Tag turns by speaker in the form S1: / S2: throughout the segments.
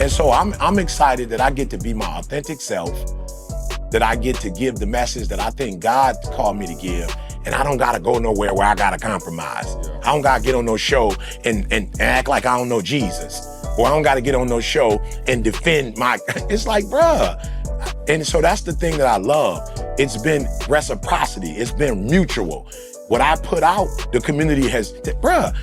S1: And so I'm excited that I get to be my authentic self, that I get to give the message that I think God called me to give. And I don't gotta go nowhere where I gotta compromise. I don't gotta get on no show and act like I don't know Jesus. Or I don't gotta get on no show and defend my, it's like, bruh. And so that's the thing that I love. It's been reciprocity, it's been mutual. What I put out, the community has, bruh,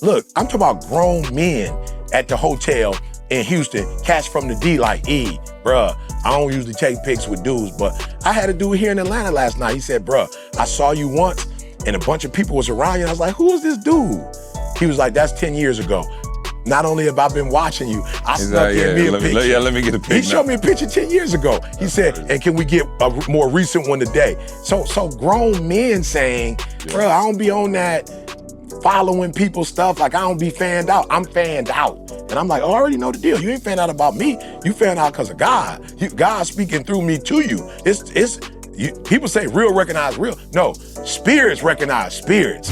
S1: look, I'm talking about grown men at the hotel in Houston, catch from the D like, bruh, I don't usually take pics with dudes, but I had a dude here in Atlanta last night. He said, bruh, I saw you once and a bunch of people was around you. And I was like, who is this dude? He was like, that's 10 years ago. Not only have I been watching you, I snuck in me a picture.
S2: Let me get a picture.
S1: He showed me a picture 10 years ago. He said, and can we get a more recent one today? So grown men saying, bruh, I don't be on that following people's stuff. Like, I don't be fanned out. I'm fanned out. And I'm like, I already know the deal. You ain't fanned out about me. You fanned out because of God. God speaking through me to you. People say real recognize real. No, spirits recognize spirits.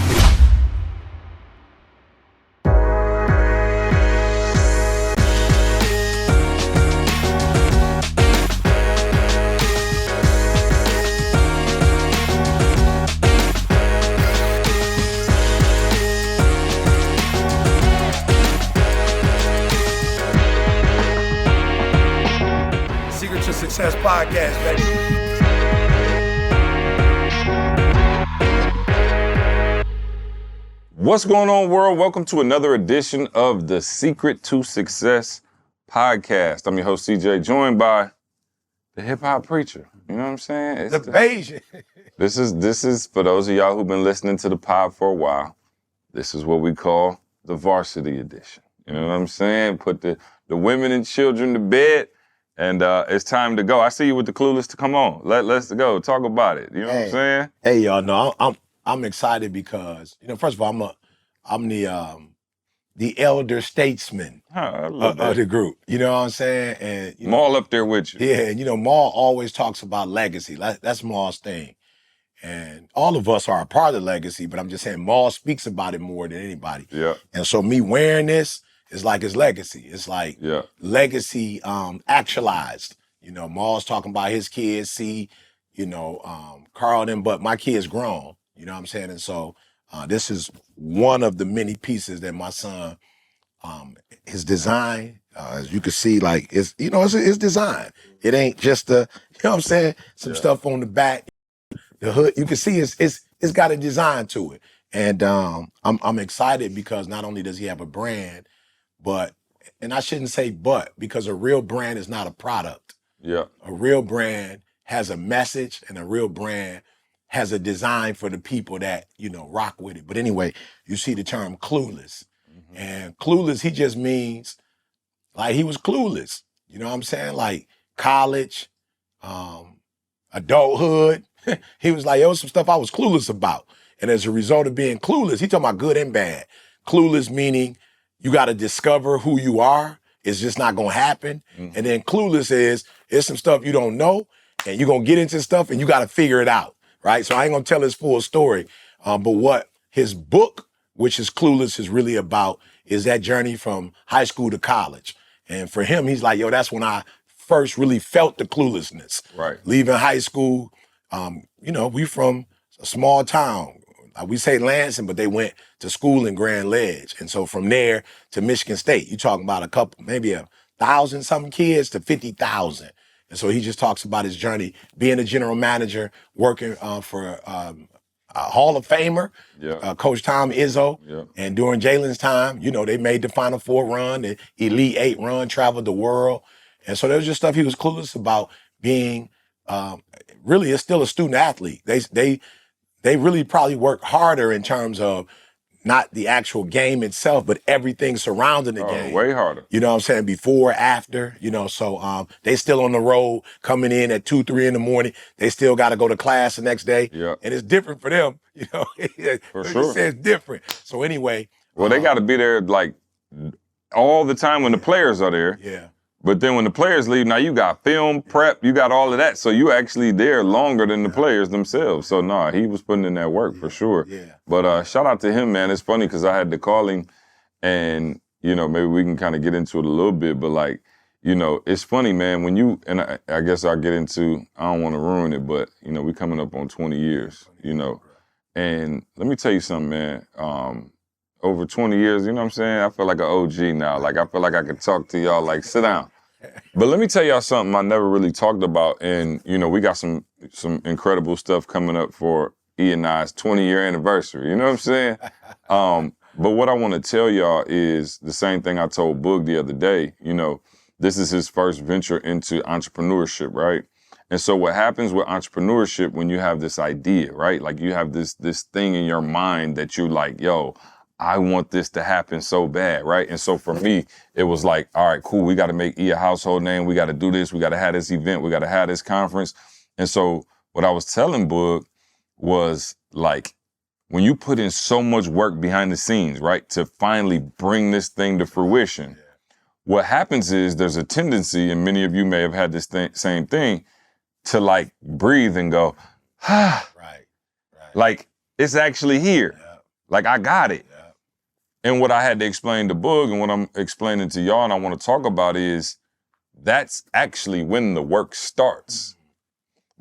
S1: Success Podcast, baby.
S2: What's going on, world? Welcome to another edition of the Secret to Success Podcast. I'm your host, CJ, joined by the hip-hop preacher. You know what I'm saying?
S1: It's the Bayesian.
S2: This is for those of y'all who've been listening to the pod for a while. This is what we call the varsity edition. You know what I'm saying? Put the women and children to bed. And it's time to go. I see you with the clueless to come on. Let's go. Talk about it. You know what I'm saying?
S1: Hey, y'all know I'm excited because, first of all, I'm the elder statesman of the group. You know what I'm saying? And
S2: Maul up there with you.
S1: Yeah, and Maul always talks about legacy. That's Maul's thing. And all of us are a part of the legacy, but I'm just saying Maul speaks about it more than anybody.
S2: Yeah.
S1: And so me wearing this, it's like his legacy. It's like legacy actualized. Maul's talking about his kids, Carl them, but my kid's grown. You know what I'm saying? And so this is one of the many pieces that my son, his design, as you can see, like it's design. It ain't just some stuff on the back, the hood. You can see it's got a design to it. And I'm excited because not only does he have a brand, and I shouldn't say because a real brand is not a product.
S2: Yeah.
S1: A real brand has a message and a real brand has a design for the people that, rock with it. But anyway, you see the term clueless. Mm-hmm. And clueless, he just means like he was clueless. You know what I'm saying? Like college, adulthood. He was like, there was some stuff I was clueless about. And as a result of being clueless, he talking about good and bad. Clueless meaning you got to discover who you are. It's just not going to happen. Mm-hmm. And then clueless is some stuff you don't know and you're going to get into stuff and you got to figure it out, right? So I ain't going to tell his full story. But what his book, which is Clueless, is really about is that journey from high school to college. And for him, he's like, that's when I first really felt the cluelessness.
S2: Right.
S1: Leaving high school, we from a small town. We say Lansing, but they went to school in Grand Ledge. And so from there to Michigan State, you're talking about a couple, maybe 1,000 something kids to 50,000. And so he just talks about his journey, being a general manager, working for a Hall of Famer, Coach Tom Izzo. Yeah. And during Jalen's time, they made the Final Four run, the Elite Eight run, traveled the world. And so there was just stuff he was clueless about being, really, it's still a student athlete. They really probably work harder in terms of not the actual game itself, but everything surrounding the game.
S2: Way harder.
S1: You know what I'm saying? Before, after, so they still on the road, coming in at 2, 3 in the morning. They still got to go to class the next day.
S2: Yeah.
S1: And it's different for them,
S2: For sure.
S1: It's different. So anyway.
S2: Well, they got to be there like all the time when the players are there.
S1: Yeah.
S2: But then when the players leave, now you got film, prep, you got all of that. So you actually there longer than the players themselves. So he was putting in that work for sure.
S1: Yeah.
S2: But shout out to him, man. It's funny because I had to call him and, maybe we can kind of get into it a little bit. But like, you know, it's funny, man, when you, and I guess I'll get into, I don't want to ruin it, but, you know, we coming up on 20 years, you know, and let me tell you something, man, over 20 years, you know what I'm saying? I feel like an OG now. Like, I feel like I can talk to y'all, like, sit down. But let me tell y'all something I never really talked about, and, you know, we got some incredible stuff coming up for E and I's 20-year anniversary, you know what I'm saying? But what I want to tell y'all is the same thing I told Boog the other day. You know, this is his first venture into entrepreneurship, right? And so what happens with entrepreneurship when you have this idea, right? Like you have this thing in your mind that you like, yo, I want this to happen so bad, right? And so for me, it was like, all right, cool. We got to make E a household name. We got to do this. We got to have this event. We got to have this conference. And so what I was telling Boog was like, when you put in so much work behind the scenes, right, to finally bring this thing to fruition, what happens is there's a tendency, and many of you may have had this same thing, to like breathe and go, right. Like it's actually here. Yeah. Like I got it. Yeah. And what I had to explain to Boog and what I'm explaining to y'all and I want to talk about is that's actually when the work starts.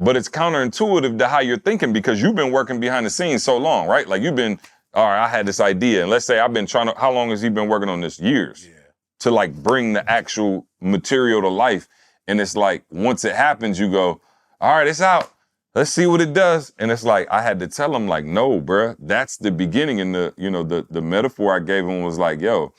S2: But it's counterintuitive to how you're thinking because you've been working behind the scenes so long, right? Like you've been, all right, I had this idea. And let's say I've been how long has he been working on this? Years. Yeah. To like bring the actual material to life. And it's like, once it happens, you go, all right, it's out. Let's see what it does. And it's like, I had to tell him like, no, bruh, that's the beginning. And the metaphor I gave him was like, yo,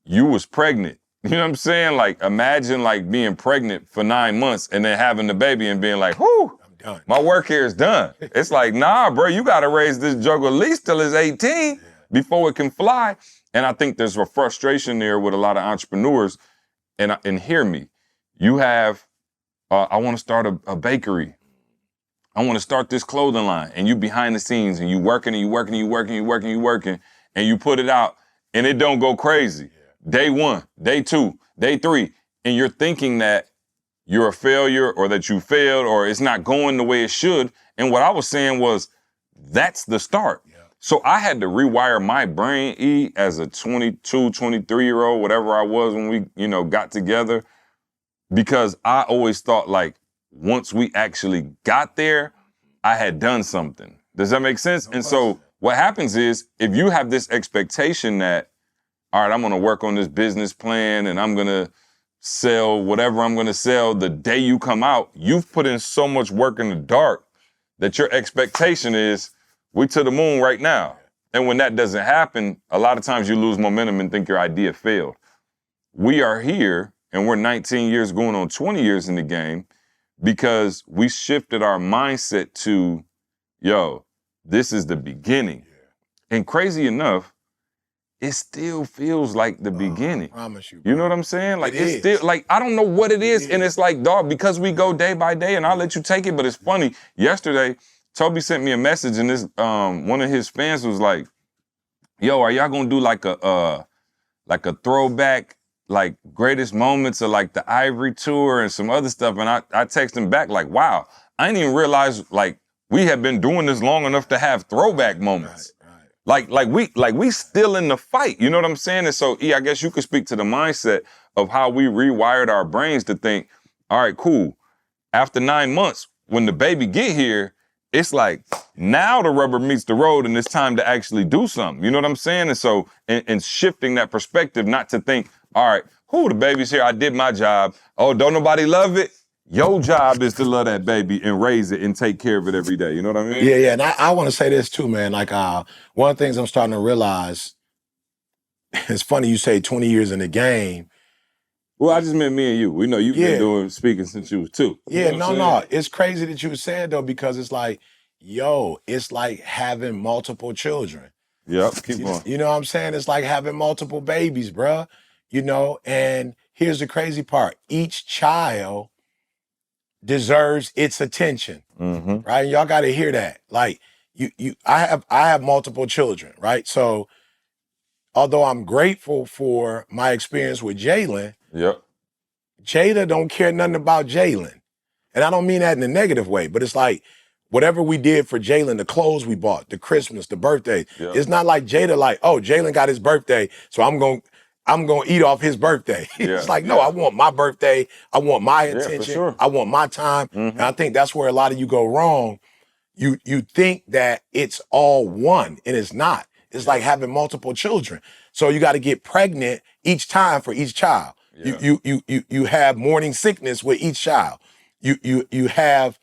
S2: you was pregnant. You know what I'm saying? Like, imagine like being pregnant for 9 months and then having the baby and being like, whoo, I'm done. My work here is done. It's like, nah, bro, you got to raise this juggle at least till it's 18 before it can fly. And I think there's a frustration there with a lot of entrepreneurs. And hear me, you have, I want to start a bakery. I want to start this clothing line. And you behind the scenes and you working and you working and you working and you working and you working and you put it out and it don't go crazy. Day 1, day 2, day 3, and you're thinking that you're a failure or that you failed or it's not going the way it should. And what I was saying was, that's the start. Yeah. So I had to rewire my brain, E, as a 22, 23-year-old, whatever I was when we, got together, because I always thought like, once we actually got there, I had done something. Does that make sense? And so what happens is, if you have this expectation that, all right, I'm going to work on this business plan and I'm going to sell whatever I'm going to sell, the day you come out, you've put in so much work in the dark that your expectation is, we to the moon right now. And when that doesn't happen, a lot of times you lose momentum and think your idea failed. We are here and we're 19 years going on 20 years in the game because we shifted our mindset to, yo, this is the beginning. And crazy enough, it still feels like the beginning. I promise you, bro. You know what I'm saying? Like it's still like, I don't know what it is. And it's like, dog, because we go day by day and I'll let you take it. But it's funny. Yesterday, Toby sent me a message and this one of his fans was like, yo, are y'all gonna do like a throwback, like greatest moments of like the Ivory tour and some other stuff? And I texted him back like, wow, I didn't even realize like we have been doing this long enough to have throwback moments. Right. Like we still in the fight, you know what I'm saying? And so, I guess you could speak to the mindset of how we rewired our brains to think, all right, cool. After 9 months, when the baby get here, it's like, now the rubber meets the road and it's time to actually do something. You know what I'm saying? And so, and shifting that perspective, not to think, all right, the baby's here, I did my job. Oh, don't nobody love it? Your job is to love that baby and raise it and take care of it every day. You know what I mean?
S1: Yeah. And I want to say this too, man. Like, one of the things I'm starting to realize, it's funny you say 20 years in the game.
S2: Well, I just meant me and you. We know you've been doing speaking since you was 2.
S1: Yeah, no. It's crazy that you said though, because it's like, yo, it's like having multiple children.
S2: Yep, keep going.
S1: You know what I'm saying? It's like having multiple babies, bruh. And here's the crazy part. Each child deserves its attention, right? And y'all got to hear that. Like I have multiple children, right? So although I'm grateful for my experience with Jalen, Jada don't care nothing about Jalen. And I don't mean that in a negative way, but it's like whatever we did for Jalen, the clothes we bought, the Christmas, the birthday, it's not like Jada like, oh, Jalen got his birthday, so I'm going, I'm going to eat off his birthday. It's like, no, I want my birthday. I want my attention.
S2: For sure.
S1: I want my time. And I think that's where a lot of you go wrong. You think that it's all one, and it's not. It's like having multiple children. So you got to get pregnant each time for each child. Yeah. You have morning sickness with each child. You have,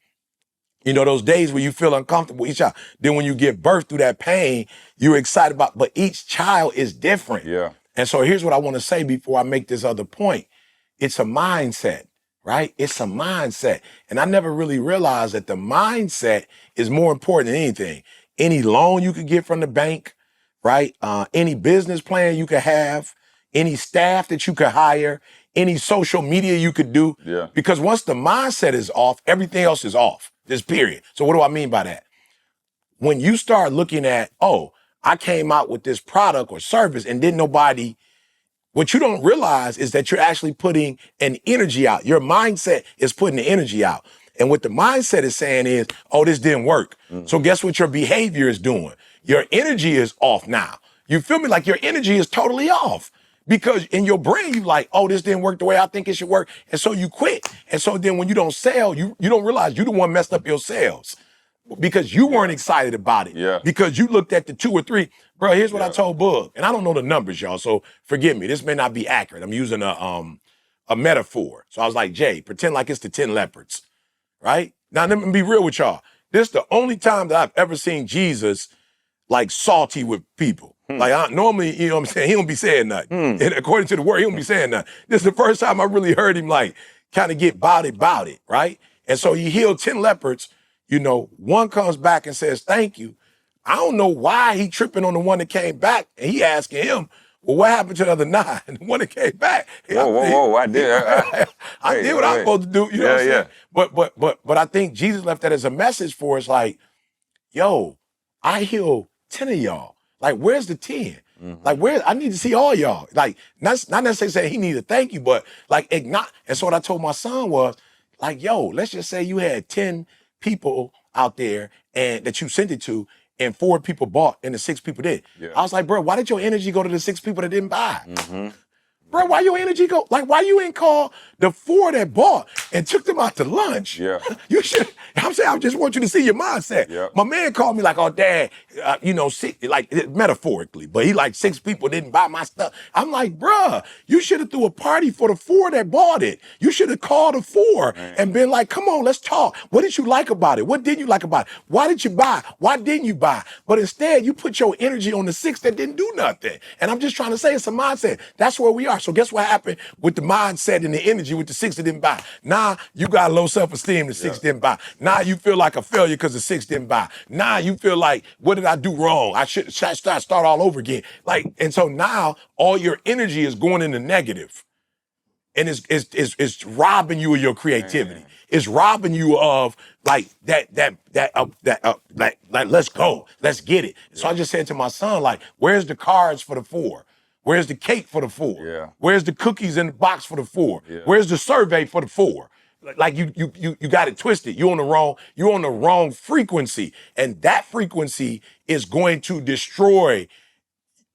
S1: those days where you feel uncomfortable with each child. Then when you give birth through that pain, you're excited about, but each child is different.
S2: Yeah.
S1: And so here's what I want to say before I make this other point. It's a mindset, right? It's a mindset. And I never really realized that the mindset is more important than anything. Any loan you could get from the bank, right? Any business plan you could have, any staff that you could hire, any social media you could do.
S2: Yeah.
S1: Because once the mindset is off, everything else is off, just period. So what do I mean by that? When you start looking at, I came out with this product or service and didn't nobody, what you don't realize is that you're actually putting an energy out. Your mindset is putting the energy out. And what the mindset is saying is, this didn't work. So guess what your behavior is doing? Your energy is off now. You feel me? Like your energy is totally off. Because in your brain, you like, this didn't work the way I think it should work. And so you quit. And so then when you don't sell, you don't realize you the one messed up your sales. Because you weren't excited about it.
S2: Yeah.
S1: Because you looked at the 2 or 3. Bro, here's what I told Bug. And I don't know the numbers, y'all, so forgive me. This may not be accurate. I'm using a metaphor. So I was like, Jay, pretend like it's the 10 leopards, right? Now, let me be real with y'all. This is the only time that I've ever seen Jesus like salty with people. Like normally, you know what I'm saying? He don't be saying nothing. And according to the word, he don't be saying nothing. This is the first time I really heard him like kind of get about it, right? And so he healed 10 leopards. One comes back and says, thank you. I don't know why he tripping on the one that came back, and he asking him, well, what happened to the other 9? The one that came back.
S2: Whoa, I did.
S1: I did what I was supposed to do, you know what I'm saying? But I think Jesus left that as a message for us, like, yo, I healed 10 of y'all. Like, where's the 10? Like, I need to see all y'all. Like, not necessarily saying he needed to thank you, but like, ignite. And so what I told my son was, like, yo, let's just say you had 10 people out there and that you sent it to, and 4 people bought and the 6 people did. Yeah. I was like, bro, why did your energy go to the 6 people that didn't buy? Bro, why your energy go? Like, why you ain't call the 4 that bought and took them out to lunch?
S2: Yeah.
S1: You should. I'm saying, I just want you to see your mindset.
S2: Yeah.
S1: My man called me like, Dad, like metaphorically, but he like 6 people didn't buy my stuff. I'm like, bruh, you should have threw a party for the 4 that bought it. You should have called the 4 and been like, come on, let's talk. What did you like about it? What didn't you like about it? Why did you buy? Why didn't you buy? But instead, you put your energy on the 6 that didn't do nothing. And I'm just trying to say it's a mindset. That's where we are. So guess what happened with the mindset and the energy with the 6 that didn't buy? Now you got low self-esteem, the 6 didn't buy. Now you feel like a failure because the 6 didn't buy. Now you feel like, what did I do wrong? I should start all over again. Like, and so now all your energy is going in the negative. And it's robbing you of your creativity. It's robbing you of like like let's go, let's get it. So I just said to my son, like, where's the cards for the 4? Where's the cake for the 4?
S2: Yeah.
S1: Where's the cookies in the box for the 4? Yeah. Where's the survey for the 4? Like you got it twisted. You're on the wrong frequency. And that frequency is going to destroy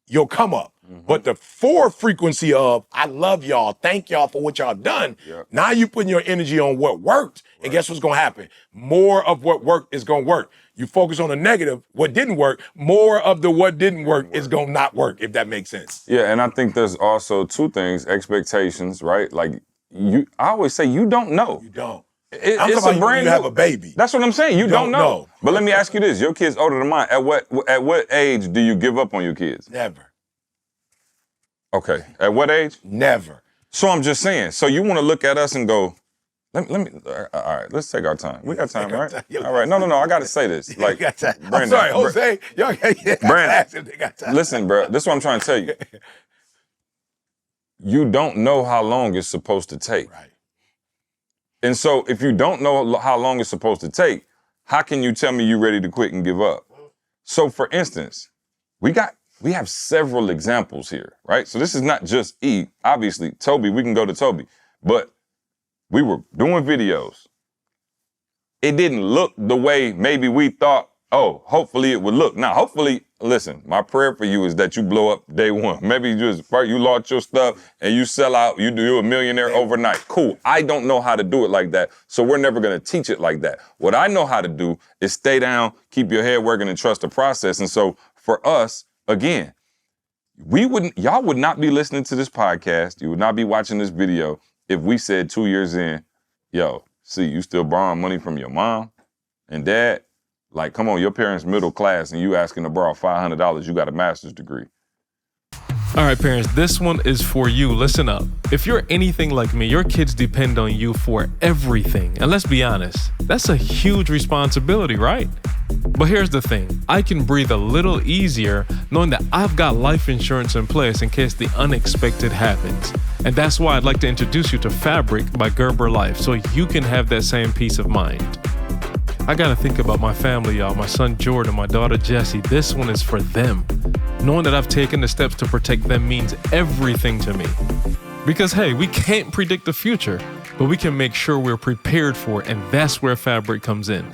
S1: your come up. But the 4 frequency of, I love y'all, thank y'all for what y'all done. Yep. Now you putting your energy on what worked. Right. And guess what's gonna happen? More of what worked is gonna work. You focus on the negative, what didn't work, more of the what didn't work is gonna not work, if that makes sense.
S2: Yeah, and I think there's also 2 things, expectations, right? Like, I always say you don't know.
S1: You don't.
S2: It's a brand
S1: you have a baby.
S2: That's what I'm saying. You don't know. But let me ask you this: your kid's older than mine. At what age do you give up on your kids?
S1: Never.
S2: Okay. At what age?
S1: Never.
S2: So I'm just saying. So you want to look at us and go, let me. All right. Let's take our time. We got time, right? All right. No. I got to say this. Like, Brandon,
S1: I'm sorry, Jose.
S2: Brandon, listen, bro. This is what I'm trying to tell you. You don't know how long it's supposed to take. Right. And so if you don't know how long it's supposed to take, how can you tell me you're ready to quit and give up? So for instance, we have several examples here, right? So this is not just E. Obviously, Toby, we can go to Toby. But we were doing videos. It didn't look the way maybe we thought, hopefully it would look. Now, hopefully listen, my prayer for you is that you blow up day one. Maybe you launch your stuff and you sell out, you're a millionaire overnight. Cool. I don't know how to do it like that, so we're never going to teach it like that. What I know how to do is stay down, keep your head working, and trust the process. And so for us, again, y'all would not be listening to this podcast, you would not be watching this video if we said 2 years in, yo, see, you still borrowing money from your mom and dad? Like, come on, your parents middle class and you asking to borrow $500, you got a master's degree.
S3: All right, parents, this one is for you. Listen up. If you're anything like me, your kids depend on you for everything. And let's be honest, that's a huge responsibility, right? But here's the thing. I can breathe a little easier knowing that I've got life insurance in place in case the unexpected happens. And that's why I'd like to introduce you to Fabric by Gerber Life so you can have that same peace of mind. I gotta think about my family, y'all. My son Jordan, my daughter Jessie. This one is for them. Knowing that I've taken the steps to protect them means everything to me. Because hey, we can't predict the future, but we can make sure we're prepared for it, and that's where Fabric comes in.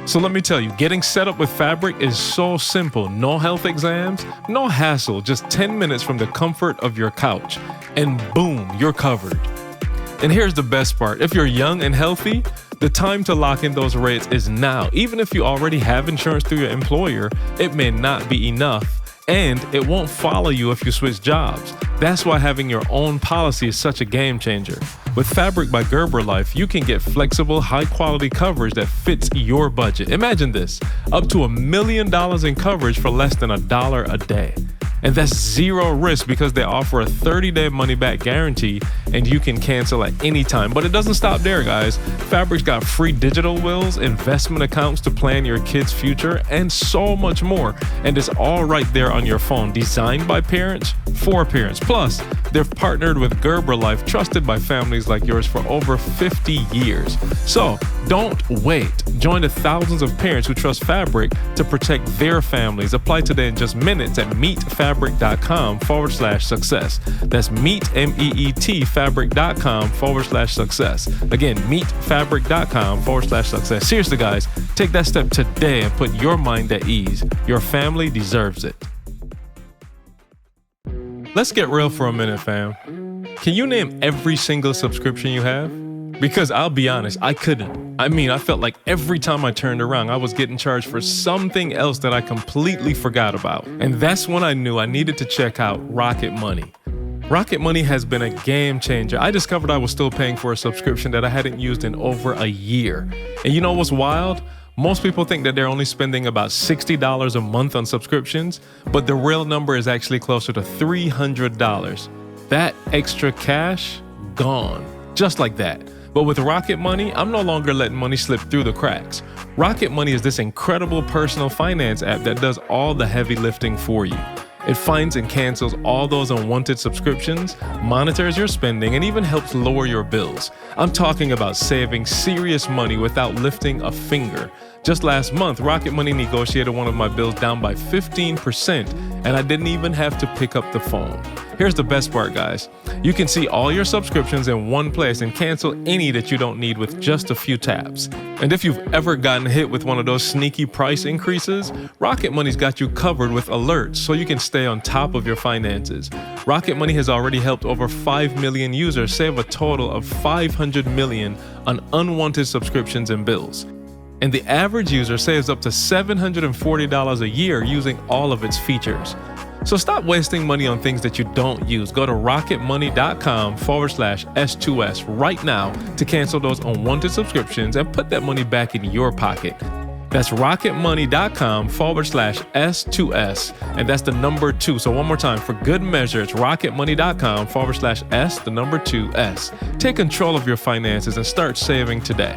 S3: So let me tell you, getting set up with Fabric is so simple. No health exams, no hassle, just 10 minutes from the comfort of your couch. And boom, you're covered. And here's the best part. If you're young and healthy, the time to lock in those rates is now. Even if you already have insurance through your employer, it may not be enough. And it won't follow you if you switch jobs. That's why having your own policy is such a game changer. With Fabric by Gerber Life, you can get flexible, high-quality coverage that fits your budget. Imagine this, up to $1 million in coverage for less than $1 a day. And that's zero risk because they offer a 30-day money-back guarantee and you can cancel at any time. But it doesn't stop there, guys. Fabric's got free digital wills, investment accounts to plan your kids' future, and so much more. And it's all right there on your phone, designed by parents for parents. Plus, they've partnered with Gerber Life, trusted by families like yours for over 50 years. So don't wait. Join the thousands of parents who trust Fabric to protect their families. Apply today in just minutes at meetfabric.com/success. That's fabric.com/success. Again, meetfabric.com/success. Seriously, guys, take that step today and put your mind at ease. Your family deserves it. Let's get real for a minute, fam. Can you name every single subscription you have? Because I'll be honest, I couldn't. I mean, I felt like every time I turned around, I was getting charged for something else that I completely forgot about. And that's when I knew I needed to check out Rocket Money. Rocket Money has been a game changer. I discovered I was still paying for a subscription that I hadn't used in over a year. And you know what's wild? Most people think that they're only spending about $60 a month on subscriptions, but the real number is actually closer to $300. That extra cash, gone. Just like that. But with Rocket Money, I'm no longer letting money slip through the cracks. Rocket Money is this incredible personal finance app that does all the heavy lifting for you. It finds and cancels all those unwanted subscriptions, monitors your spending, and even helps lower your bills. I'm talking about saving serious money without lifting a finger. Just last month, Rocket Money negotiated one of my bills down by 15%, and I didn't even have to pick up the phone. Here's the best part, guys. You can see all your subscriptions in one place and cancel any that you don't need with just a few taps. And if you've ever gotten hit with one of those sneaky price increases, Rocket Money's got you covered with alerts so you can stay on top of your finances. Rocket Money has already helped over 5 million users save a total of $500 million on unwanted subscriptions and bills. And the average user saves up to $740 a year using all of its features. So stop wasting money on things that you don't use. Go to rocketmoney.com/S2S right now to cancel those unwanted subscriptions and put that money back in your pocket. That's rocketmoney.com/S2S, and that's the number 2. So one more time, for good measure, it's rocketmoney.com/S2S. Take control of your finances and start saving today.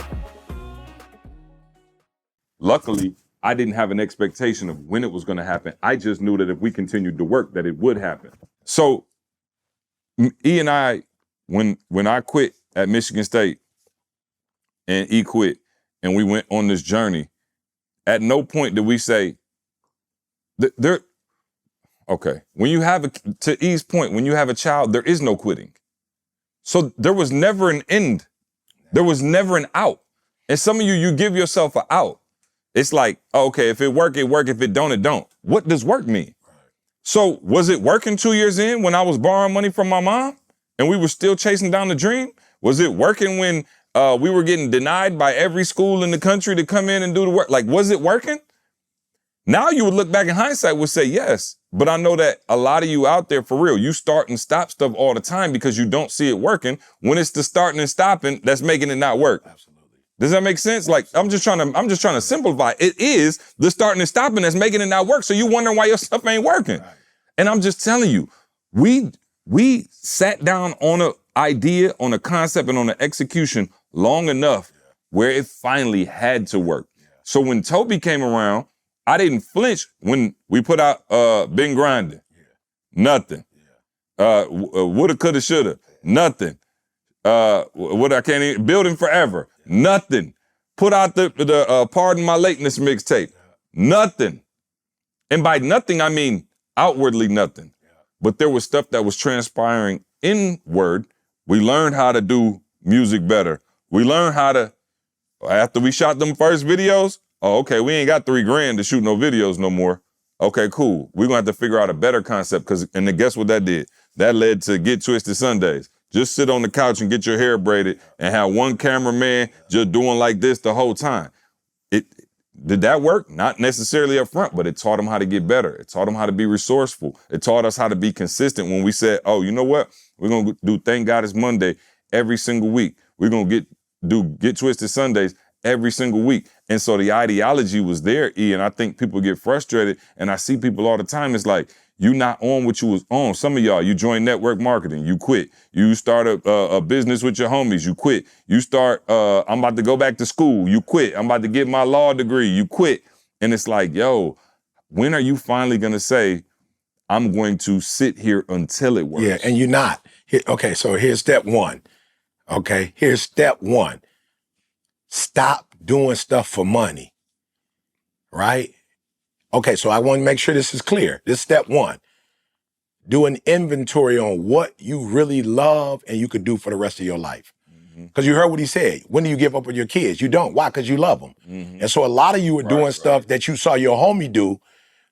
S2: Luckily, I didn't have an expectation of when it was going to happen. I just knew that if we continued to work, that it would happen. So E and I, when I quit at Michigan State and E quit and we went on this journey, at no point did we say, okay, when you have, to E's point, when you have a child, there is no quitting. So there was never an end. There was never an out. And some of you give yourself an out. It's like, okay, if it work, it work. If it don't, it don't. What does work mean? So was it working 2 years in when I was borrowing money from my mom and we were still chasing down the dream? Was it working when we were getting denied by every school in the country to come in and do the work? Like, was it working? Now you would look back in hindsight would say yes, but I know that a lot of you out there for real, you start and stop stuff all the time because you don't see it working when it's the starting and stopping that's making it not work.
S1: Absolutely.
S2: Does that make sense? Like, I'm just trying to simplify. It is the starting and stopping that's making it not work. So you wondering why your stuff ain't working.
S1: Right.
S2: And I'm just telling you, we sat down on an idea, on a concept, and on an execution long enough where it finally had to work. So when Toby came around, I didn't flinch when we put out Been Grinding. Nothing. Woulda, coulda, shoulda. Nothing. Building Forever. Nothing. Put out the Pardon My Lateness mixtape. Nothing. And by nothing, I mean outwardly nothing. But there was stuff that was transpiring inward. We learned how to do music better. We learned how to, after we shot them first videos, okay, we ain't got $3 grand to shoot no videos no more. Okay, cool. We're gonna have to figure out a better concept and then guess what that did? That led to Get Twisted Sundays. Just sit on the couch and get your hair braided and have one cameraman just doing like this the whole time. Did that work? Not necessarily up front, but it taught them how to get better. It taught them how to be resourceful. It taught us how to be consistent when we said, oh, you know what? We're going to do Thank God It's Monday every single week. We're going to do Get Twisted Sundays every single week. And so the ideology was there, E, and I think people get frustrated, and I see people all the time. It's like, you not on what you was on. Some of y'all, you join network marketing, you quit. You start a business with your homies, you quit. You start, I'm about to go back to school, you quit. I'm about to get my law degree, you quit. And it's like, yo, when are you finally gonna say, I'm going to sit here until it works?
S1: Yeah, and you're not. Okay, so here's step one. Okay, here's step one. Stop doing stuff for money, right? Okay, so I want to make sure this is clear. This is step one. Do an inventory on what you really love and you could do for the rest of your life. Because you heard what he said. When do you give up with your kids? You don't. Why? Because you love them. And so a lot of you are doing stuff that you saw your homie do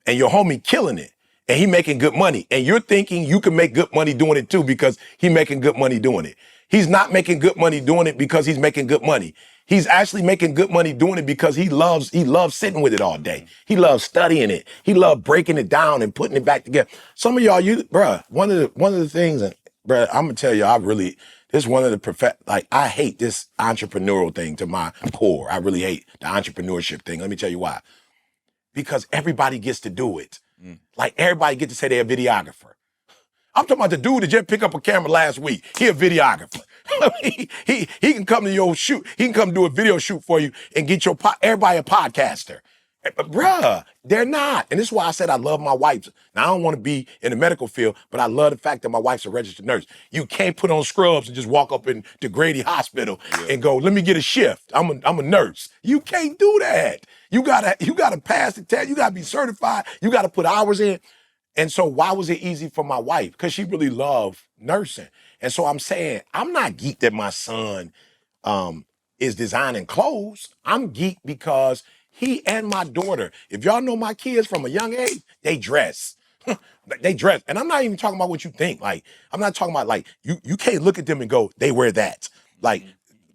S1: and your homie killing it. And he making good money. And you're thinking you can make good money doing it too because he making good money doing it. He's not making good money doing it because he's making good money. He's actually making good money doing it because he loves sitting with it all day. He loves studying it. He loves breaking it down and putting it back together. Some of y'all, one of the things, bruh, I'm gonna tell you, this is one of the I hate this entrepreneurial thing to my core. I really hate the entrepreneurship thing. Let me tell you why. Because everybody gets to do it. Like everybody gets to say they're a videographer. I'm talking about the dude that just picked up a camera last week. He a videographer. he can come to your shoot. He can come do a video shoot for you and get everybody a podcaster. But bruh, they're not. And this is why I said I love my wife. Now, I don't want to be in the medical field, but I love the fact that my wife's a registered nurse. You can't put on scrubs and just walk up into Grady Hospital and go, let me get a shift. I'm a nurse. You can't do that. You gotta pass the test. You gotta be certified. You gotta put hours in. And so why was it easy for my wife? Because she really loved nursing. And so I'm saying, I'm not geeked that my son is designing clothes. I'm geeked because he and my daughter, if y'all know my kids from a young age, they dress. They dress. And I'm not even talking about what you think. Like, I'm not talking about like, you can't look at them and go, they wear that. Like,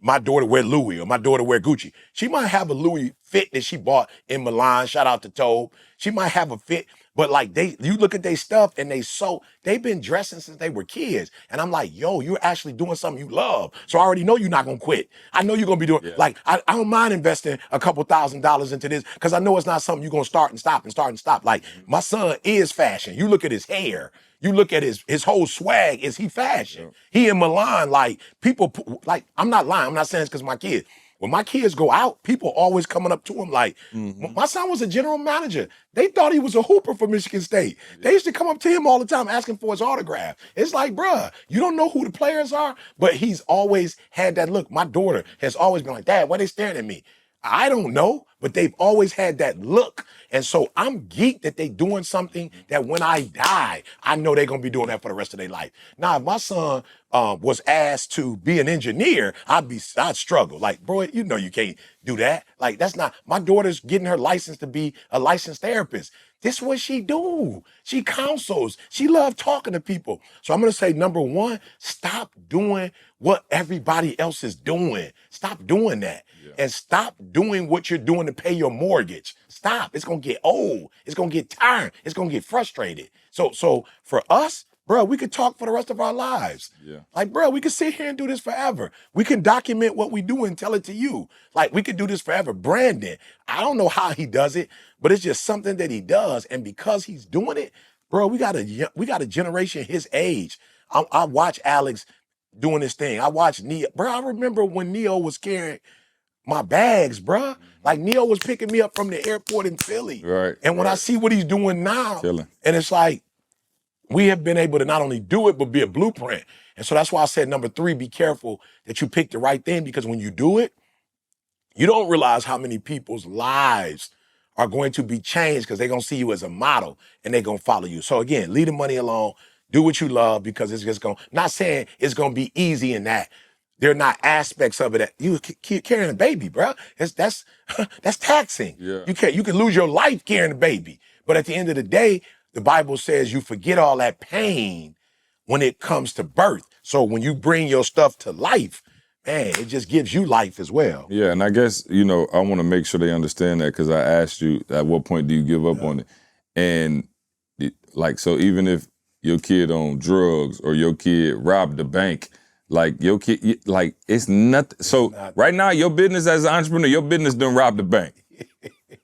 S1: my daughter wear Louis or my daughter wear Gucci. She might have a Louis fit that she bought in Milan. Shout out to Tobe. She might have a fit, but like you look at their stuff and they've been dressing since they were kids. And I'm like, yo, you're actually doing something you love. So I already know you're not gonna quit. I know you're gonna be doing, like, I don't mind investing a couple $1,000s into this because I know it's not something you're gonna start and stop. Like, my son is fashion. You look at his hair. You look at his whole swag. Is he fashion? He in Milan, like, people, like, I'm not lying. I'm not saying it's because my kids. When my kids go out, people always coming up to him like, my son was a general manager. They thought he was a hooper for Michigan State. They used to come up to him all the time asking for his autograph. It's like, bruh, you don't know who the players are, but he's always had that look. My daughter has always been like, Dad, why they staring at me? I don't know, but they've always had that look. And so I'm geeked that they doing something that when I die, I know they're gonna be doing that for the rest of their life. Now, if my son was asked to be an engineer, I'd struggle. Like, bro, you know you can't do that. Like, that's not, my daughter's getting her license to be a licensed therapist. This is what she do. She counsels. She loves talking to people. So I'm gonna say, number one, stop doing what everybody else is doing. Stop doing that. And stop doing what you're doing to pay your mortgage. Stop. It's gonna get old. It's gonna get tired. It's gonna get frustrated. So for us, bro, we could talk for the rest of our lives.
S2: Yeah.
S1: Like, bro, we could sit here and do this forever. We can document what we do and tell it to you. Like, we could do this forever. Brandon, I don't know how he does it, but it's just something that he does. And because he's doing it, bro, we got a generation his age. I watch Alex doing this thing. I watch Neo. Bro, I remember when Neo was carrying my bags, bruh. Like, Neo was picking me up from the airport in Philly.
S2: Right.
S1: And when I see what he's doing now,
S2: Killing.
S1: and it's like, we have been able to not only do it, but be a blueprint. And so that's why I said, number three, be careful that you pick the right thing, because when you do it, you don't realize how many people's lives are going to be changed because they're going to see you as a model and they're going to follow you. So again, leave the money alone. Do what you love, because it's just going, not saying it's going to be easy in that. There are not aspects of it that you keep carrying a baby, bro. That's taxing.
S2: Yeah.
S1: You can lose your life carrying a baby. But at the end of the day, the Bible says you forget all that pain when it comes to birth. So when you bring your stuff to life, man, it just gives you life as well.
S2: Yeah, and I guess, I want to make sure they understand that, because I asked you, at what point do you give up on it? And so even if your kid on drugs or your kid robbed the bank, like your kid, like it's nothing. So right now, your business as an entrepreneur, your business done robbed the bank.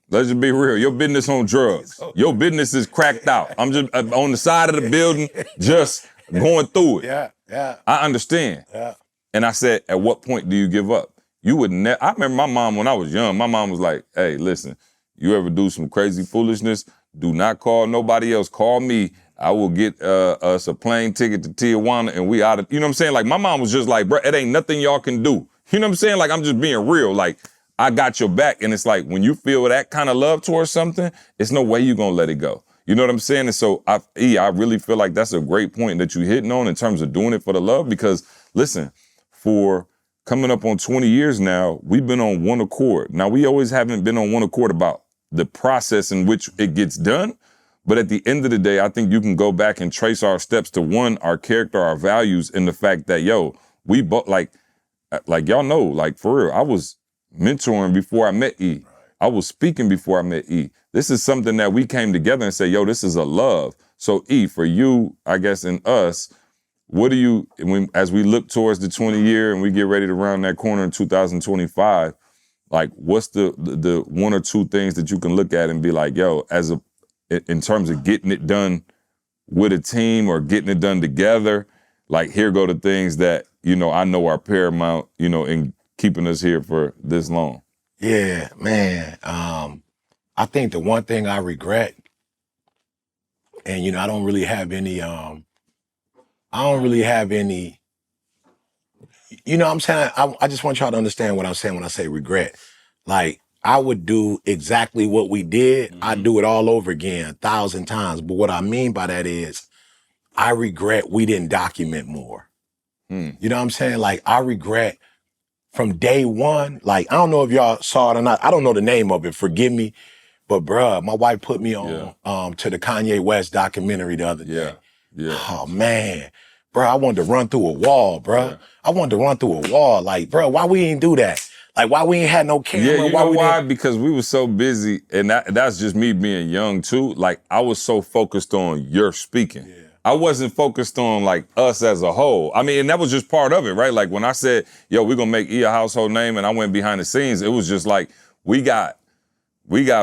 S2: Let's just be real. Your business on drugs. Your business is cracked out. I'm just on the side of the building, just going through it.
S1: Yeah.
S2: I understand.
S1: Yeah.
S2: And I said, at what point do you give up? You would never. I remember my mom when I was young. My mom was like, "Hey, listen, you ever do some crazy foolishness? Do not call nobody else. Call me. I will get us a plane ticket to Tijuana and we out of," you know what I'm saying? Like, my mom was just like, bro, it ain't nothing y'all can do. You know what I'm saying? Like, I'm just being real. Like, I got your back. And it's like, when you feel that kind of love towards something, it's no way you're going to let it go. You know what I'm saying? And so, I really feel like that's a great point that you're hitting on in terms of doing it for the love. Because, listen, for coming up on 20 years now, we've been on one accord. Now, we always haven't been on one accord about the process in which it gets done. But at the end of the day, I think you can go back and trace our steps to, one, our character, our values, and the fact that, we both, like y'all know, like, for real, I was mentoring before I met E. I was speaking before I met E. This is something that we came together and said, this is a love. So E, for you, I guess, and us, what do you, as we look towards the 20 year and we get ready to round that corner in 2025, like, what's the one or two things that you can look at and be like, in terms of getting it done with a team or getting it done together, like, here go the things that, I know are paramount, in keeping us here for this long?
S1: Yeah, man. I think the one thing I regret, and, I don't really have any, what I'm saying? I just want y'all to understand what I'm saying when I say regret. Like, I would do exactly what we did. Mm-hmm. I'd do it all over again 1,000 times. But what I mean by that is, I regret we didn't document more. You know what I'm saying? Like, I regret from day one, like, I don't know if y'all saw it or not. I don't know the name of it. Forgive me. But bruh, my wife put me on to the Kanye West documentary the other day.
S2: Yeah.
S1: Oh man. Bruh, I wanted to run through a wall, bruh. Yeah. I wanted to run through a wall. Like, bruh, why we ain't do that? Like, why we ain't had no camera?
S2: Yeah, you know why? Because we were so busy, and that's just me being young too. Like, I was so focused on your speaking. Yeah. I wasn't focused on, like, us as a whole. I mean, and that was just part of it, right? Like, when I said, we're gonna make E a household name, and I went behind the scenes, it was just like, we got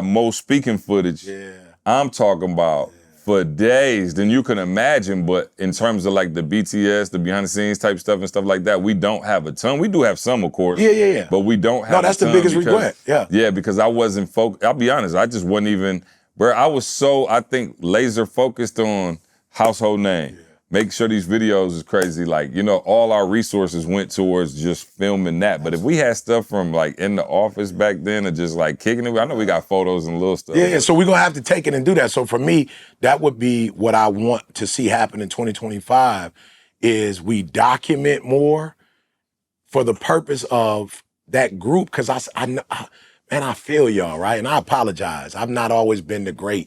S2: more speaking footage. Yeah. I'm talking about for days than you can imagine. But in terms of, like, the BTS, the behind the scenes type stuff and stuff like that, we don't have a ton. We do have some, of course.
S1: Yeah.
S2: But we don't have
S1: No, that's
S2: a ton
S1: the biggest regret. Yeah.
S2: Yeah, because I wasn't focused. I'll be honest, I just wasn't even, bro, I was so, I think, laser focused on household name. Yeah. make sure these videos is crazy. Like, you know, all our resources went towards just filming that. But if we had stuff from like in the office back then or just like kicking it, I know we got photos and little stuff.
S1: Yeah, so we're gonna have to take it and do that. So for me, that would be what I want to see happen in 2025 is we document more for the purpose of that group. Cause man, I feel y'all, right? And I apologize. I've not always been the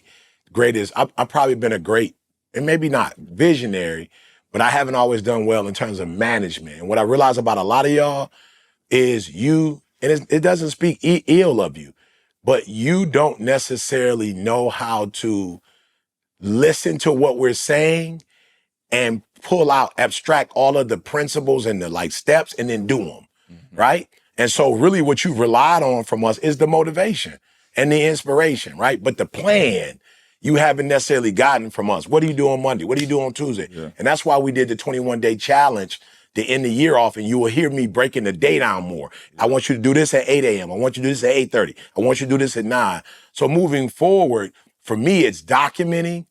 S1: greatest. I've probably been a great, and maybe not visionary, but I haven't always done well in terms of management. And what I realize about a lot of y'all is it doesn't speak ill of you, but you don't necessarily know how to listen to what we're saying and abstract all of the principles and the like steps and then do them, right? And so really what you relied on from us is the motivation and the inspiration, right? But the plan, you haven't necessarily gotten from us. What do you do on Monday? What do you do on Tuesday? Yeah. And that's why we did the 21-day challenge to end the year off, and you will hear me breaking the day down more. I want you to do this at 8 a.m. I want you to do this at 8:30. I want you to do this at 9. So moving forward, for me, it's documenting